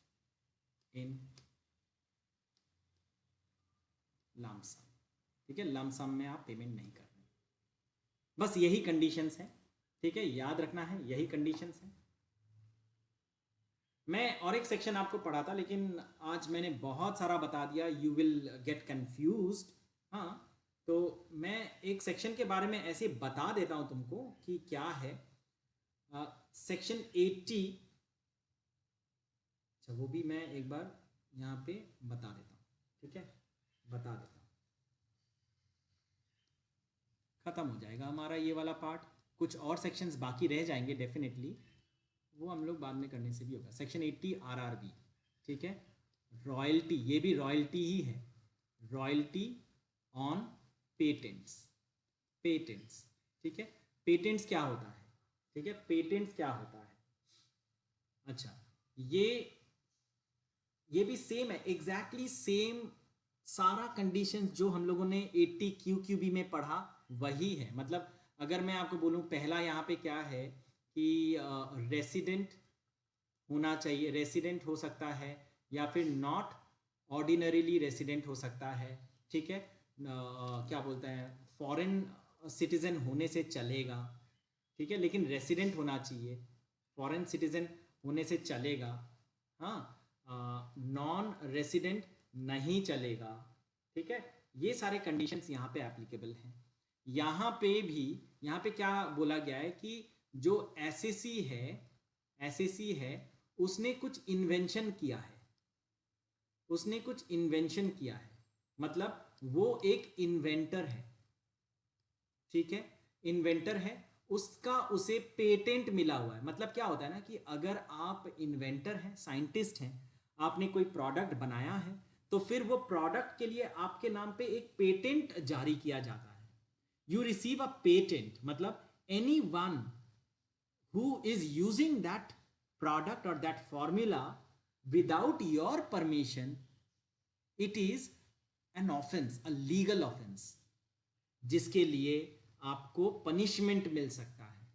in lump sum। ठीक है, lump सम में आप payment नहीं कर रहे, बस यही कंडीशंस है। ठीक है, याद रखना है, यही कंडीशंस है। मैं और एक सेक्शन आपको पढ़ा था, लेकिन आज मैंने बहुत सारा बता दिया, यू विल गेट कंफ्यूज्ड। हाँ, तो मैं एक सेक्शन के बारे में ऐसे बता देता हूं तुमको कि क्या है। सेक्शन 80, अच्छा वो भी मैं एक बार यहाँ पे बता देता हूँ। ठीक है, बता देता हूँ, खत्म हो जाएगा हमारा ये वाला पार्ट। कुछ और सेक्शंस बाकी रह जाएंगे डेफिनेटली, वो हम लोग बाद में करने से भी होगा। Section 80 RRB. ठीक है, रॉयल्टी, ये भी रॉयल्टी ही है, रॉयल्टी ऑन पेटेंट्स, पेटेंट्स। ठीक है, पेटेंट्स क्या होता है? ठीक है, पेटेंट्स क्या होता है? अच्छा, ये भी सेम है, एग्जैक्टली सेम सारा कंडीशन जो हम लोगों ने 80 QQB में पढ़ा वही है। मतलब अगर मैं आपको बोलूं, पहला यहाँ पे क्या है कि रेसिडेंट होना चाहिए, रेसिडेंट हो सकता है, या फिर नॉट ऑर्डिनरीली रेसिडेंट हो सकता है। ठीक है, क्या बोलते हैं, फॉरेन सिटीजन होने से चलेगा। ठीक है, लेकिन रेसिडेंट होना चाहिए, फॉरेन सिटीजन होने से चलेगा। हाँ, नॉन रेसिडेंट नहीं चलेगा। ठीक है, ये सारे कंडीशंस यहाँ पे एप्लीकेबल हैं। यहाँ पे भी, यहाँ पे क्या बोला गया है कि जो एसएसी है, एसएसी है, उसने कुछ इन्वेंशन किया है, उसने कुछ इन्वेंशन किया है, मतलब वो एक इन्वेंटर है। ठीक है, इन्वेंटर है, उसका उसे पेटेंट मिला हुआ है। मतलब क्या होता है ना कि अगर आप इन्वेंटर हैं, साइंटिस्ट हैं, आपने कोई प्रोडक्ट बनाया है, तो फिर वो प्रोडक्ट के लिए आपके नाम पे एक पेटेंट जारी किया जाता है। यू रिसीव अ पेटेंट, मतलब any one who is using that product or that formula without your permission, it is an offense, a legal offense, जिसके लिए आपको पनिशमेंट मिल सकता है,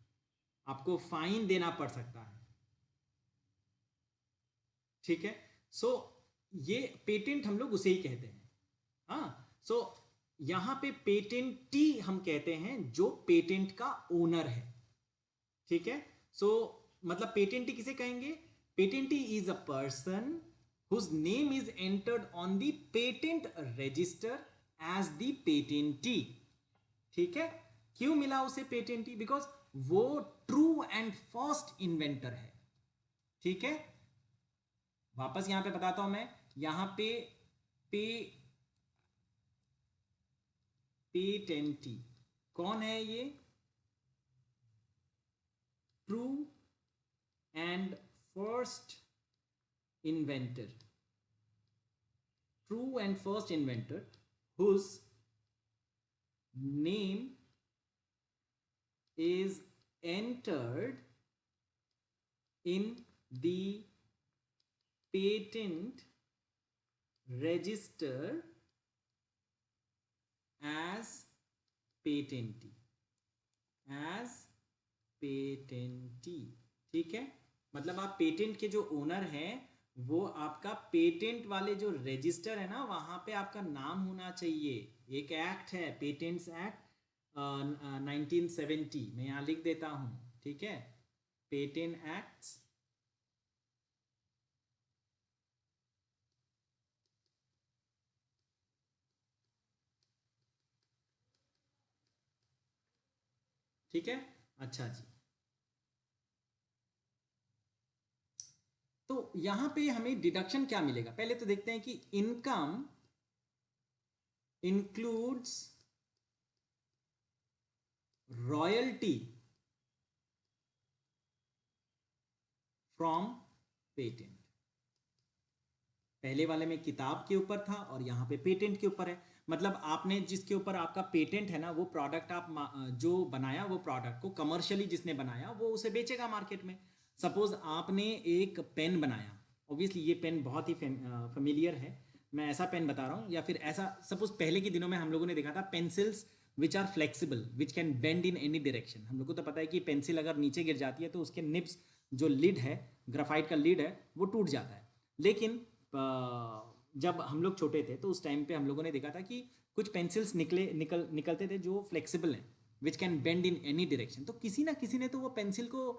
आपको फाइन देना पड़ सकता है। ठीक है, सो ये पेटेंट हम लोग उसे ही कहते हैं। हाँ, सो यहां पे पेटेंटी हम कहते हैं जो पेटेंट का ओनर है। ठीक है, सो मतलब पेटेंटी किसे कहेंगे? Patentee is a person whose name is entered on the patent register as the patentee। ठीक है, क्यों मिला उसे पेटेंटी? बिकॉज वो ट्रू एंड फर्स्ट इन्वेंटर है। ठीक है, वापस यहां पे बताता हूं मैं, यहां पे पेटेंटी कौन है? ये true and first inventor, true and first inventor whose name is entered in the patent register as patentee, as patentee। ठीक है, मतलब आप पेटेंट के जो ओनर हैं, वो आपका पेटेंट वाले जो रजिस्टर है ना, वहां पे आपका नाम होना चाहिए। एक एक्ट है, पेटेंट्स एक्ट 1970, मैं यहां लिख देता हूं। ठीक है, पेटेंट एक्ट्स ठीक है। अच्छा जी, तो यहां पे हमें डिडक्शन क्या मिलेगा? पहले तो देखते हैं कि income includes royalty from patent. पहले वाले में किताब के ऊपर था और यहाँ पे पेटेंट के ऊपर है। मतलब आपने जिसके ऊपर आपका पेटेंट है ना, वो प्रोडक्ट आप जो बनाया, वो प्रोडक्ट को कमर्शियली जिसने बनाया वो उसे बेचेगा मार्केट में। सपोज आपने एक पेन बनाया, ऑब्वियसली ये पेन बहुत ही फेमिलियर है, मैं ऐसा पेन बता रहा हूँ, या फिर ऐसा सपोज पहले के दिनों में हम लोगों ने देखा था pencils which are flexible which can bend in any direction. हम लोग को तो पता है कि पेंसिल अगर नीचे गिर जाती है तो उसके निब्स, जो लिड है, ग्राफाइट का लिड है, वो टूट जाता है। लेकिन जब हम लोग छोटे थे तो उस टाइम पे हम लोगों ने देखा था कि कुछ पेंसिल्स निकलते थे जो फ्लेक्सिबल हैं, विच can bend in any direction. तो किसी ना किसी ने तो वो पेंसिल को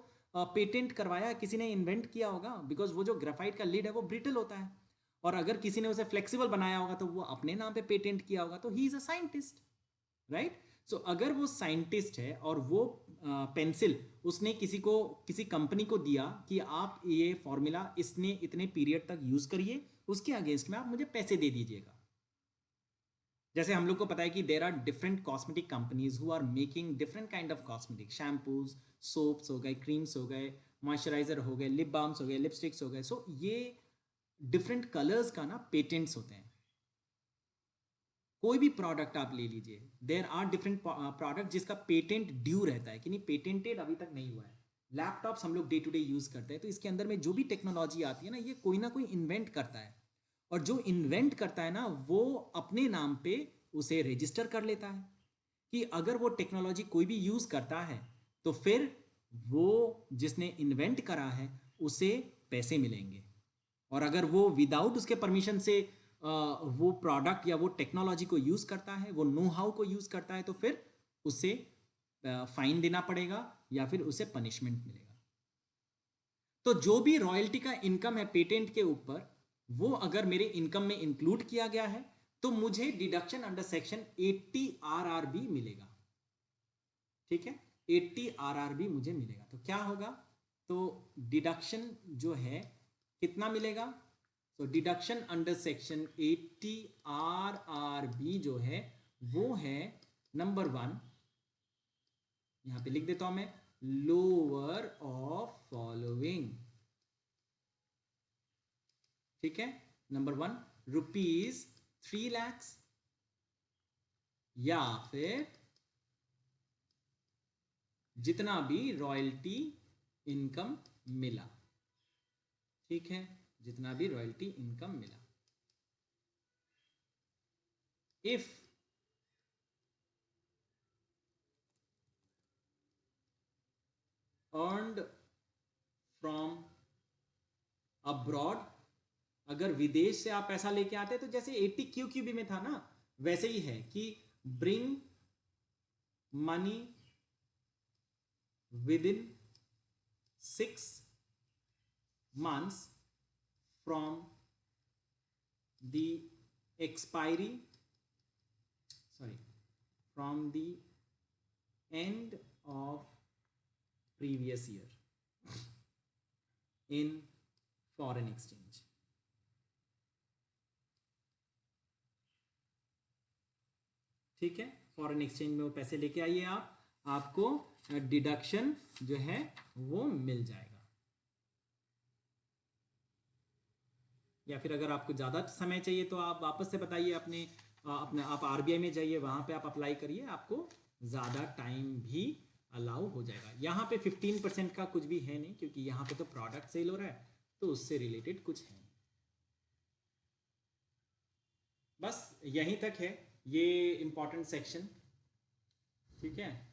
पेटेंट करवाया, किसी ने इन्वेंट किया होगा, बिकॉज वो जो ग्राफाइट का लीड है वो ब्रिटल होता है, और अगर किसी ने उसे फ्लेक्सिबल बनाया होगा तो वो अपने नाम पे पेटेंट किया होगा, तो he is a scientist, right. So अगर वो साइंटिस्ट है और वो पेंसिल उसने किसी कंपनी को दिया कि आप ये फॉर्मूला इसने इतने पीरियड तक यूज करिए, उसके अगेंस्ट में आप मुझे पैसे दे दीजिएगा। जैसे हम लोग को पता है कि there are different cosmetic companies who are making different kind of cosmetic, shampoos, soaps हो गए, क्रीम्स हो गए, मॉइस्चराइजर हो गए, लिप बाम्स हो गए, लिपस्टिक्स हो गए। सो ये डिफरेंट कलर्स का ना पेटेंट्स होते हैं। कोई भी प्रोडक्ट आप ले लीजिए, देर आर डिफरेंट प्रोडक्ट जिसका पेटेंट ड्यू रहता है कि नहीं, पेटेंटेड अभी तक नहीं हुआ है। लैपटॉप्स हम लोग डे टू डे यूज करते हैं, तो इसके अंदर में जो भी टेक्नोलॉजी आती है ना कोई इन्वेंट करता है, और जो इन्वेंट करता है ना वो अपने नाम पे उसे रजिस्टर कर लेता है कि अगर वो टेक्नोलॉजी कोई भी यूज करता है तो फिर वो जिसने इन्वेंट करा है उसे पैसे मिलेंगे, और अगर वो विदाउट उसके परमिशन से वो प्रोडक्ट या वो टेक्नोलॉजी को यूज करता है, वो नो हाउ को यूज करता है, तो फिर उसे फाइन देना पड़ेगा या फिर उसे पनिशमेंट मिलेगा। तो जो भी रॉयल्टी का इनकम है पेटेंट के ऊपर, वो अगर मेरे इनकम में इंक्लूड किया गया है तो मुझे डिडक्शन अंडर सेक्शन 80 RRB मिलेगा। ठीक है, 80 RRB मुझे मिलेगा। तो क्या होगा, तो डिडक्शन जो है कितना मिलेगा, तो डिडक्शन अंडर सेक्शन 80 RRB जो है वो है नंबर 1, यहां पे लिख देता हूं मैं, लोअर ऑफ फॉलोइंग। ठीक है, नंबर 1 ₹3 लाख, या फिर जितना भी रॉयल्टी इनकम मिला। ठीक है, जितना भी रॉयल्टी इनकम मिला। इफ अर्नड फ्रॉम अब्रॉड, अगर विदेश से आप पैसा लेके आते हैं तो जैसे 80 QQB में था ना, वैसे ही है कि bring money with in 6 months from the expiry, from the end of previous year in foreign exchange। ठीक है, फॉरेन एक्सचेंज में वो पैसे लेके आइए आप, आपको डिडक्शन जो है वो मिल जाएगा। या फिर अगर आपको ज़्यादा समय चाहिए तो आप वापस से बताइए अपने आप RBI में जाइए, वहाँ पे आप अप्लाई करिए, आपको ज़्यादा टाइम भी अलाउ हो जाएगा। यहाँ पे 15% का कुछ भी है नहीं, क्योंकि यहाँ पे तो प्रोडक्ट सेल हो रहा है, तो उससे रिलेटेड कुछ है नहीं। बस यहीं तक है ये इम्पॉर्टेंट सेक्शन। ठीक है।